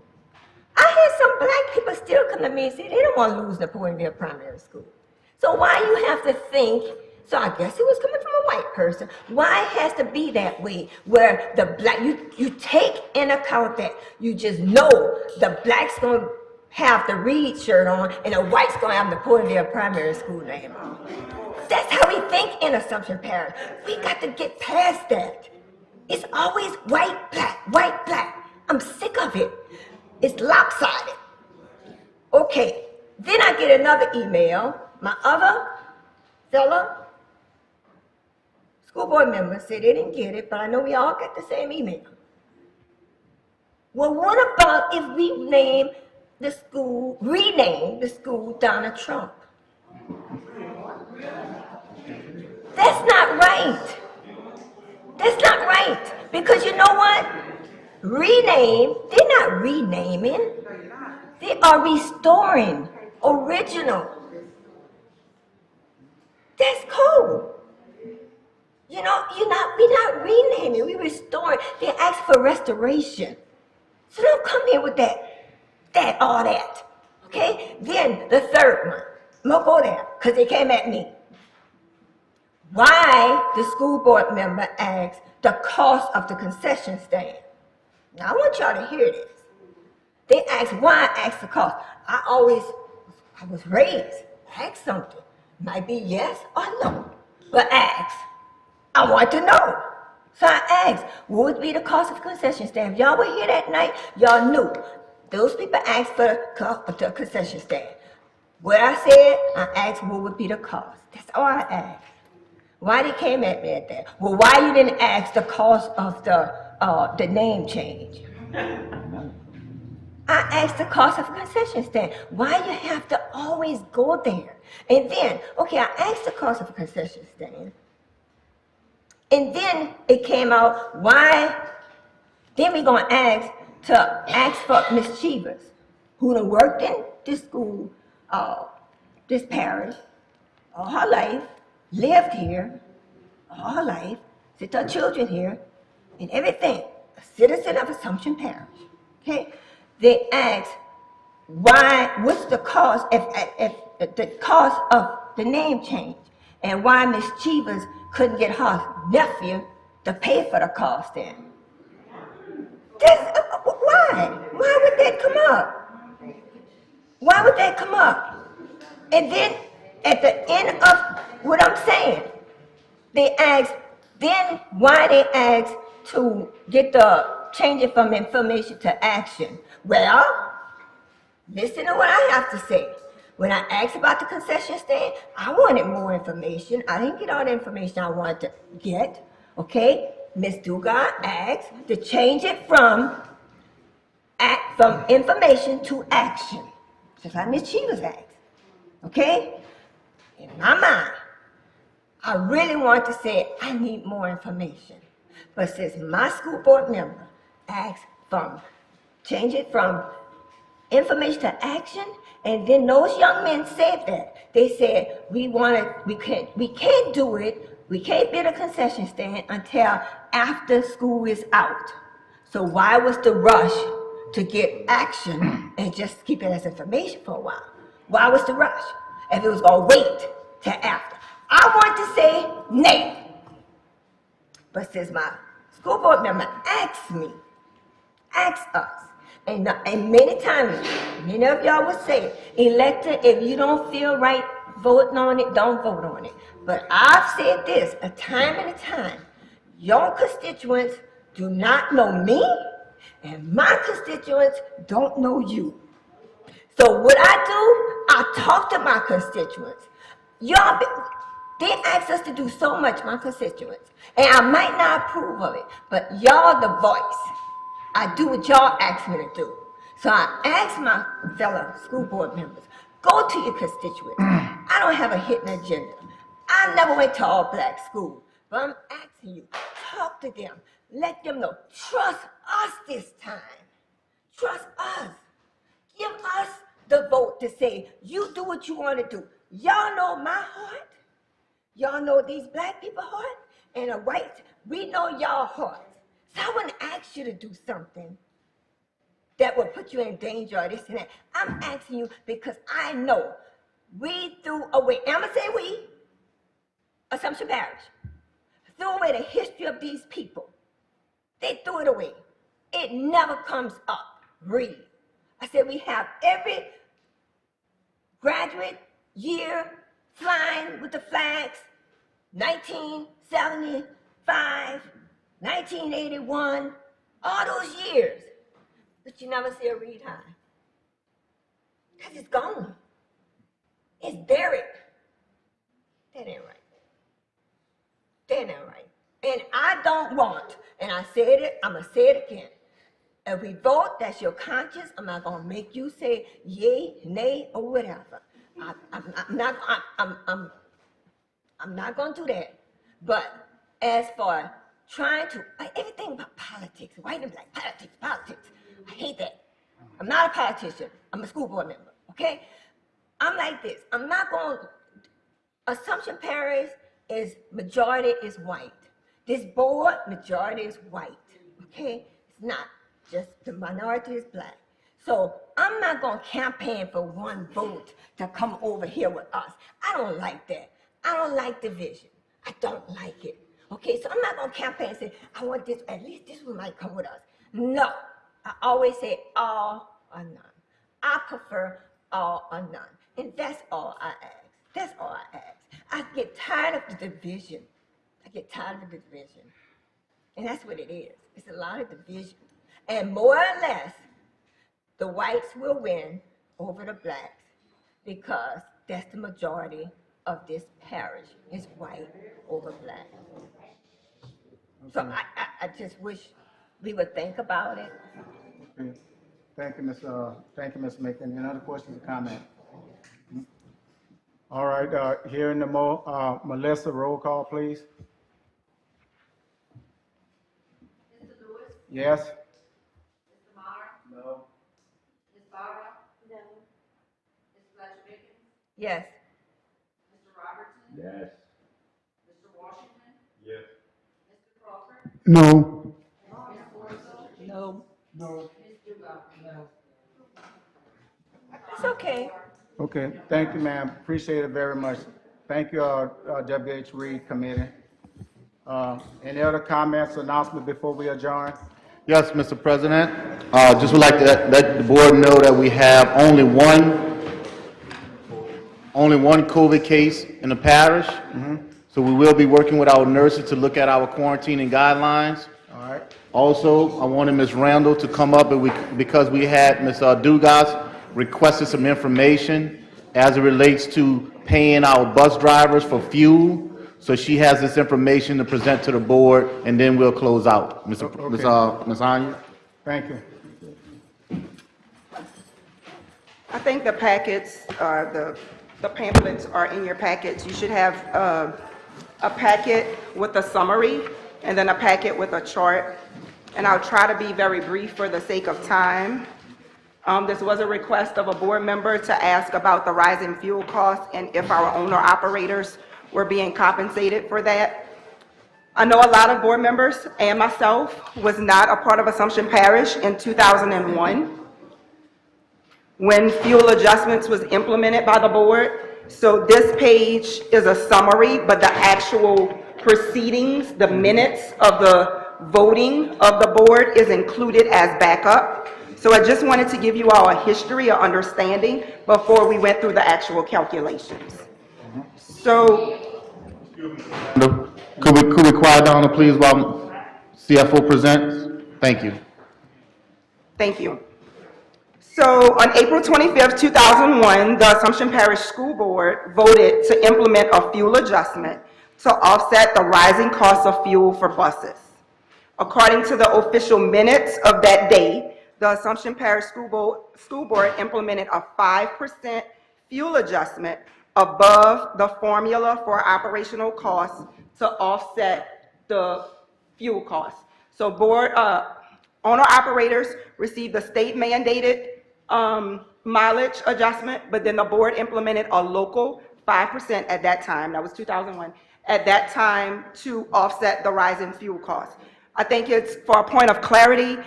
I had some black people still come to me and say they don't want to lose the Pointville Primary School. So why you have to think, so I guess it was coming from a white person, why it has to be that way, where the black, you take in account that you just know the black's gonna have the Reed shirt on and the white's gonna have the Pointville Primary School name on. That's how we think in Assumption Parish. We got to get past that. It's always white, black, white, black. I'm sick of it. It's lopsided. Okay, then I get another email. My other fellow school board member said they didn't get it, but I know we all got the same email. Well, what about if we rename the school Donald Trump? That's not right. That's not right. Because you know what? Rename, they're not renaming. They are restoring original. That's cool. You know, we're not renaming, we're restoring. They ask for restoration. So don't come here with all that. Okay? Then the third one. I'm gonna go there, because they came at me. Why the school board member asked the cost of the concession stand. Now I want y'all to hear this. They asked why I asked the cost. I was raised, ask something. Might be yes or no, but ask. I want to know. So I asked, what would be the cost of the concession stand? If y'all were here that night, y'all knew. Those people asked for the concession stand. What I said, I asked what would be the cost. That's all I asked. Why they came at me at that? Well, why you didn't ask the cost of the name change? I asked the cost of a concession stand. Why you have to always go there? And then, okay, I asked the cost of a concession stand. And then it came out, why? Then we're gonna ask for Miss Chivas, who done worked in this school, this parish, all her life, lived here, all her life, sent her children here, and everything, a citizen of Assumption Parish, okay? They asked, what's the cost, if the cost of the name change, and why Miss Chivas couldn't get her nephew to pay for the cost then. Why? Why would that come up? Why would that come up? And then at the end of what I'm saying, they asked, then why they asked to get the change it from information to action. Well, listen to what I have to say. When I asked about the concession stand, I wanted more information. I didn't get all the information I wanted to get, okay? Ms. Dugas asked to change it from information to action, just like Ms. Chivas asked, okay? In my mind, I really want to say I need more information. But since my school board member asked change it from information to action, and then those young men said that. They said, we can't do it, we can't build a concession stand until after school is out. So why was the rush to get action and just keep it as information for a while? Why was the rush? If it was gonna wait till after. I want to say nay. But since my school board member asked us, and many times, many of y'all would say, elected, if you don't feel right voting on it, don't vote on it. But I've said this a time and a time, your constituents do not know me, and my constituents don't know you. So what I do, I talk to my constituents. They ask us to do so much, my constituents, and I might not approve of it, but y'all the voice. I do what y'all ask me to do. So I ask my fellow school board members, go to your constituents. I don't have a hidden agenda. I never went to all black school, but I'm asking you, talk to them. Let them know, trust us this time. Trust us. Give us the vote to say, you do what you want to do. Y'all know my heart. Y'all know these black people's heart and the white. We know y'all heart. So I wouldn't ask you to do something that would put you in danger or this and that. I'm asking you because I know we threw away, and I'm gonna say we, Assumption Parish, threw away the history of these people. They threw it away. It never comes up. Read. I said we have every graduate year flying with the flags, 1975, 1981, all those years. But you never see a Reed High. Because it's gone. It's buried. That ain't right. That ain't right. And I don't want, and I said it, I'm going to say it again. If we vote, that's your conscience. I'm not going to make you say yay, nay, or whatever. I'm not going to do that. But as for trying to, everything about politics, white and black, politics. I hate that. I'm not a politician. I'm a school board member, okay? I'm like this. I'm not going, Assumption Parish is, majority is white. This board, majority is white, okay? It's not, just the minority is black. So I'm not going to campaign for one vote to come over here with us. I don't like that. I don't like division. I don't like it. Okay, so I'm not going to campaign and say, I want this, at least this one might come with us. No, I always say all or none. I prefer all or none. And that's all I ask. That's all I ask. I get tired of the division. I get tired of the division. And that's what it is. It's a lot of division. And more or less, the whites will win over the blacks because that's the majority of this parish is white over black. So I just wish we would think about it. Okay. Thank you, Ms. Macon. Any other questions or comments? All right, here in the Melissa, roll call, please. Mr. Lewis? Yes? Mr. Meyer? No. Ms. Barra? No. Ms. Fletcher-Bacon? Yes. Mr. Robertson? Yes. Mr. Washington? Yes. Mr. Crawford? No. Ms. Forrester? No. Ms. Dugas? No. That's okay. Okay, thank you, ma'am. Appreciate it very much. Thank you, WH Reed Committee. Any other comments, announcement before we adjourn? Yes, Mr. President. Just would like to let the board know that we have only one COVID case in the parish. So we will be working with our nurses to look at our quarantining guidelines. All right. Also, I wanted Ms. Randall to come up because we had Ms. Dugas requested some information as it relates to paying our bus drivers for fuel. So she has this information to present to the board, and then we'll close out. Ms. Anya? Thank you. I think the packets, the pamphlets are in your packets. You should have a packet with a summary, and then a packet with a chart. And I'll try to be very brief for the sake of time. This was a request of a board member to ask about the rising fuel costs and if our owner-operators were being compensated for that. I know a lot of board members and myself was not a part of Assumption Parish in 2001 when fuel adjustments was implemented by the board. So this page is a summary, but the actual proceedings, the minutes of the voting of the board is included as backup. So I just wanted to give you all a history or understanding before we went through the actual calculations. So, Could we quiet down, please, while CFO presents? Thank you. thank you. So on April 25th, 2001, the Assumption Parish School Board voted to implement a fuel adjustment to offset the rising cost of fuel for buses. According to the official minutes of that day, the Assumption Parish School Board implemented a 5% fuel adjustment above the formula for operational costs to offset the fuel costs. So board owner-operators received the state-mandated mileage adjustment, but then the board implemented a local 5% at that time, that was 2001, at that time to offset the rise in fuel costs. I think it's, for a point of clarity,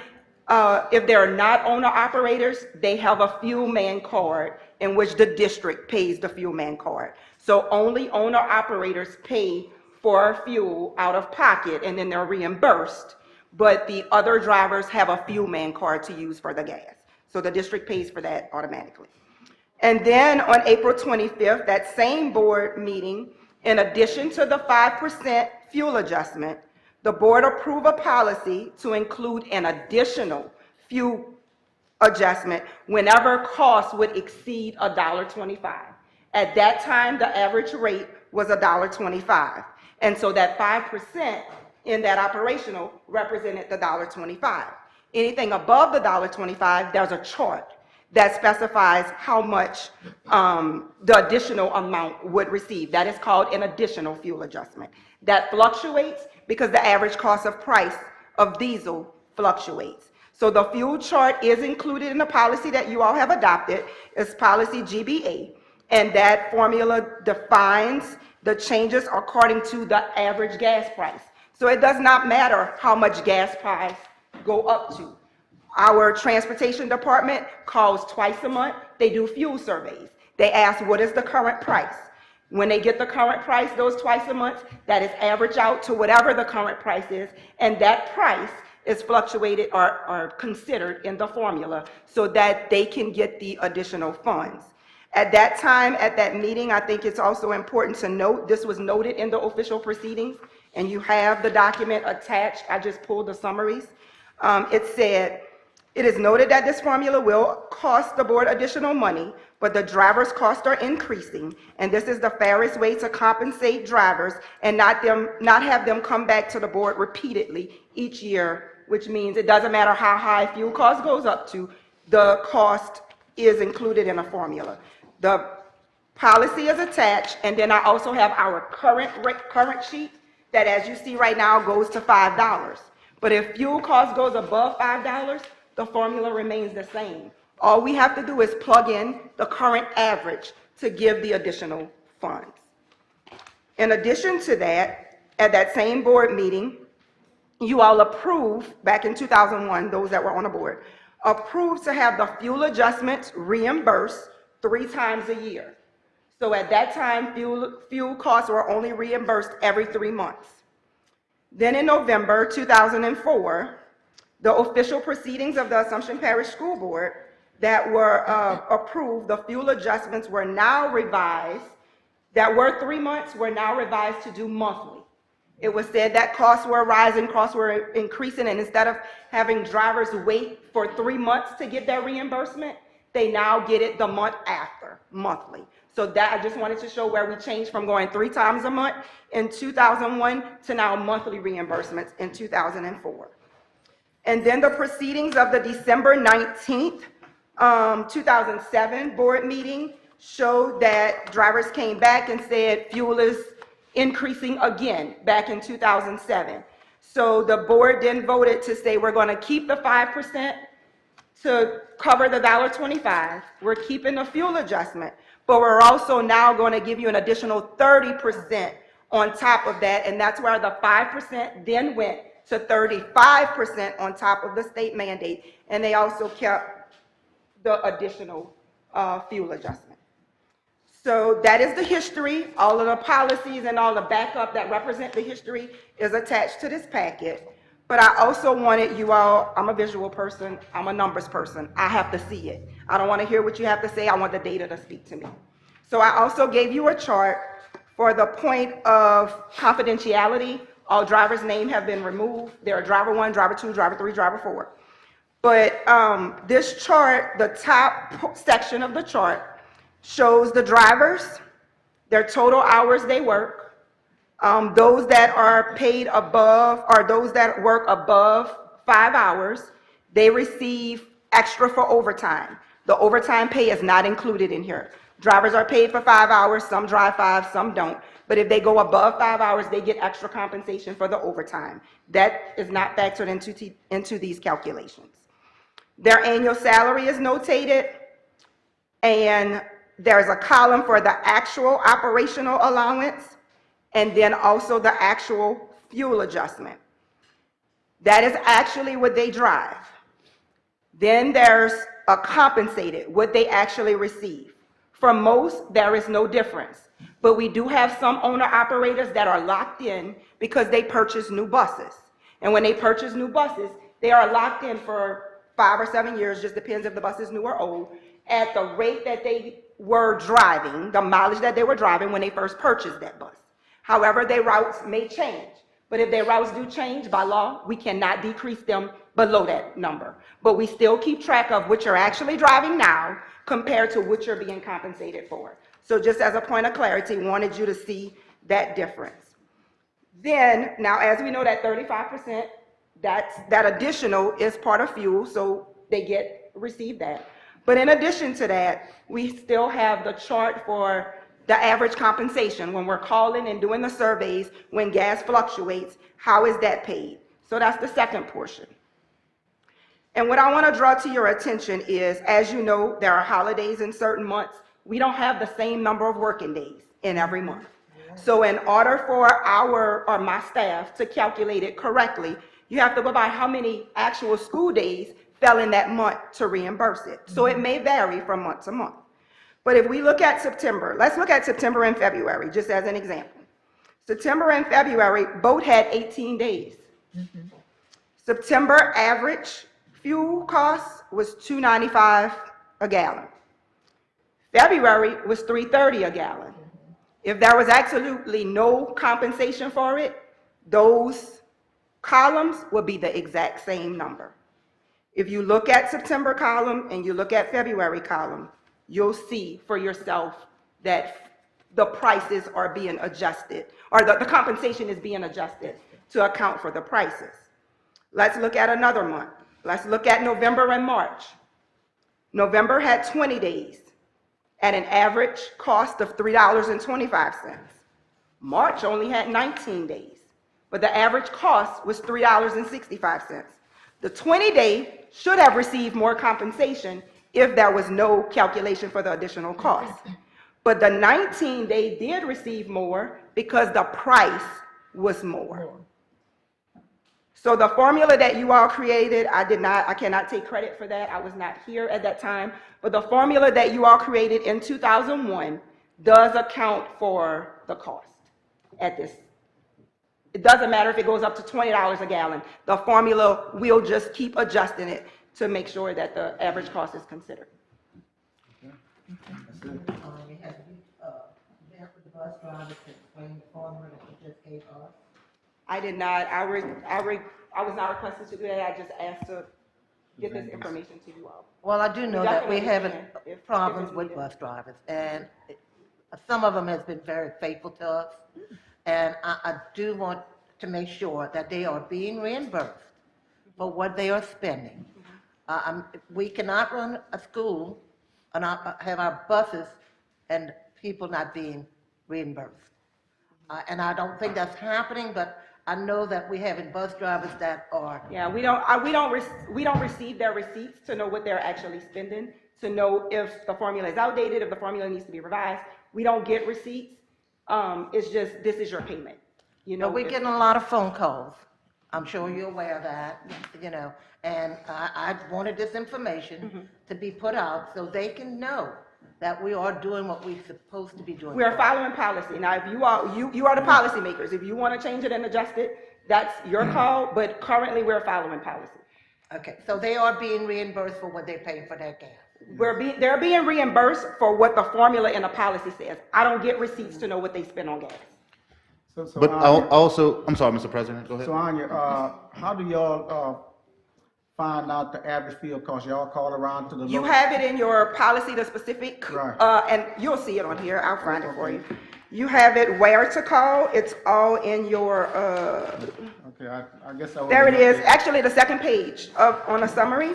if they're not owner-operators, they have a fuel man card in which the district pays the fuel man card. So only owner-operators pay for fuel out of pocket, and then they're reimbursed, but the other drivers have a fuel man card to use for the gas. So the district pays for that automatically. And then on April 25th, that same board meeting, in addition to the 5% fuel adjustment, the board approved a policy to include an additional fuel adjustment whenever costs would exceed $1.25. At that time, the average rate was $1.25. And so that 5% in that operational represented the $1.25. Anything above the $1.25, there's a chart that specifies how much the additional amount would receive. That is called an additional fuel adjustment. That fluctuates because the average cost of price of diesel fluctuates. So the fuel chart is included in the policy that you all have adopted. It's policy GBA, and that formula defines the changes according to the average gas price. So it does not matter how much gas price go up to. Our transportation department calls twice a month. They do fuel surveys. They ask, what is the current price? When they get the current price, those twice a month, that is averaged out to whatever the current price is, and that price is fluctuated or considered in the formula so that they can get the additional funds. At that time, at that meeting, I think it's also important to note, this was noted in the official proceedings, and you have the document attached. I just pulled the summaries. It said, it is noted that this formula will cost the board additional money, but the drivers' costs are increasing, and this is the fairest way to compensate drivers and not have them come back to the board repeatedly each year, which means it doesn't matter how high fuel cost goes up to, the cost is included in a formula. The policy is attached, and then I also have our current sheet that, as you see right now, goes to $5. But if fuel cost goes above $5, the formula remains the same. All we have to do is plug in the current average to give the additional funds. In addition to that, at that same board meeting, you all approved, back in 2001, those that were on the board, approved to have the fuel adjustments reimbursed 3 times a year. So at that time, fuel costs were only reimbursed every 3 months. Then in November 2004, the official proceedings of the Assumption Parish School Board that were approved, the fuel adjustments were now revised, that were 3 months, were now revised to do monthly. It was said that costs were rising, costs were increasing, and instead of having drivers wait for 3 months to get their reimbursement, they now get it the month after, monthly. So that, I just wanted to show where we changed from going 3 times a month in 2001 to now monthly reimbursements in 2004. And then the proceedings of the December 19th, 2007 board meeting showed that drivers came back and said fuel is increasing again back in 2007. So the board then voted to say we're going to keep the 5% to cover the $1.25. We're keeping the fuel adjustment, but we're also now going to give you an additional 30% on top of that, and that's where the 5% then went to 35% on top of the state mandate, and they also kept the additional fuel adjustment. So that is the history. All of the policies and all the backup that represent the history is attached to this packet. But I also wanted you all, I'm a visual person, I'm a numbers person. I have to see it. I don't want to hear what you have to say, I want the data to speak to me. So I also gave you a chart for the point of confidentiality. All drivers' names have been removed. There are driver 1, driver 2, driver 3, driver 4. But this chart, the top section of the chart, shows the drivers, their total hours they work, those that are paid above, or those that work above 5 hours, they receive extra for overtime. The overtime pay is not included in here. Drivers are paid for 5 hours, some drive 5, some don't. But if they go above 5 hours, they get extra compensation for the overtime. That is not factored into these calculations. Their annual salary is notated, and there's a column for the actual operational allowance, and then also the actual fuel adjustment. That is actually what they drive. Then there's a compensated, what they actually receive. For most, there is no difference. But we do have some owner-operators that are locked in because they purchase new buses. And when they purchase new buses, they are locked in for 5 or 7 years, just depends if the bus is new or old, at the rate that they were driving, the mileage that they were driving when they first purchased that bus. However, their routes may change. But if their routes do change by law, we cannot decrease them below that number. But we still keep track of what you're actually driving now compared to what you're being compensated for. So just as a point of clarity, wanted you to see that difference. Then, now as we know that 35%, that additional is part of fuel, so they receive that. But in addition to that, we still have the chart for the average compensation when we're calling and doing the surveys, when gas fluctuates, how is that paid? So that's the second portion. And what I want to draw to your attention is, as you know, there are holidays in certain months. We don't have the same number of working days in every month. So in order for my staff to calculate it correctly, you have to go by how many actual school days fell in that month to reimburse it. So it may vary from month to month. But if we look at September, let's look at September and February, just as an example. September and February both had 18 days. September average fuel cost was $2.95 a gallon. February was $3.30 a gallon. If there was absolutely no compensation for it, those columns would be the exact same number. If you look at September column and you look at February column, you'll see for yourself that the prices are being adjusted, or the compensation is being adjusted to account for the prices. Let's look at another month. Let's look at November and March. November had 20 days at an average cost of $3.25. March only had 19 days, but the average cost was $3.65. The 20-day should have received more compensation if there was no calculation for the additional cost. But the 19-day did receive more because the price was more. So the formula that you all created, I cannot take credit for that. I was not here at that time. But the formula that you all created in 2001 does account for the cost at this. It doesn't matter if it goes up to $20 a gallon. The formula will just keep adjusting it to make sure that the average cost is considered. You had there for the bus drivers to explain the formula that you just gave us. I did not. I was not requested to do that. I just asked to get this information to you all. Well, I do know that we're having problems with bus drivers, and some of them has been very faithful to us, and I do want to make sure that they are being reimbursed for what they are spending. We cannot run a school and have our buses and people not being reimbursed. And I don't think that's happening, but I know that we having bus drivers that are. Yeah, we don't receive their receipts to know what they're actually spending, to know if the formula is outdated, if the formula needs to be revised. We don't get receipts. It's just, this is your payment, you know. But we're getting a lot of phone calls. I'm sure you're aware of that, you know, and I wanted this information to be put out so they can know that we are doing what we're supposed to be doing. We are following policy. Now, if you are the policymakers. If you want to change it and adjust it, that's your call, but currently we're following policy. Okay, so they are being reimbursed for what they're paying for their gas. They're being reimbursed for what the formula in the policy says. I don't get receipts to know what they spend on gas. But also, I'm sorry, Mr. President, go ahead. So Anya, how do y'all find out the average field cost? Y'all call around to the You local? have it in your policy, the specific, Right. and you'll see it on here. I'll find it for you. You have it where to call. It's all in your, Okay, I guess I. there it is. Actually, the second page on the summary.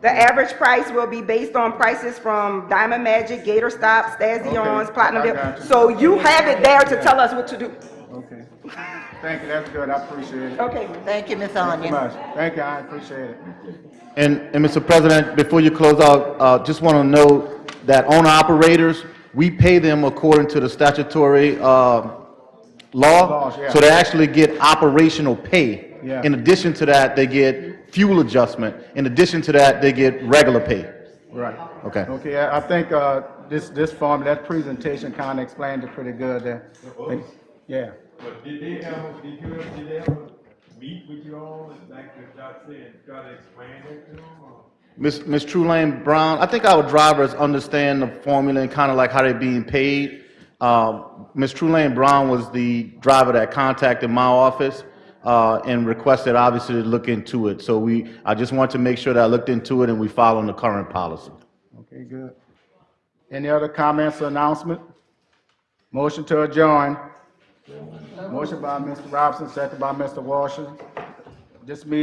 The average price will be based on prices from Diamond Magic, Gator Stop, Stazion's, Okay, Platinum. I got you. So you have it there to tell us what to do. Okay. Thank you, that's good, I appreciate it. Okay. Thank you, Ms. Thank you Onion. much. Thank you, I appreciate it. And Mr. President, before you close out, just want to note that owner-operators, we pay them according to the statutory law. Laws, yeah. So they actually get operational pay. Yeah. In addition to that, they get fuel adjustment. In addition to that, they get regular pay. Right. Okay. Okay, I think this form, that presentation kind of explained it pretty good there. Yeah. But did you ever meet with you all, like the doc said, try to explain it to them? Or? Ms. Trulane Brown, I think our drivers understand the formula and kind of like how they're being paid. Ms. Trulane Brown was the driver that contacted my office and requested obviously to look into it. So I just want to make sure that I looked into it and we follow the current policy. Okay, good. Any other comments or announcement? Motion to adjourn. Motion by Mr. Robinson, second by Mr. Washington. This meeting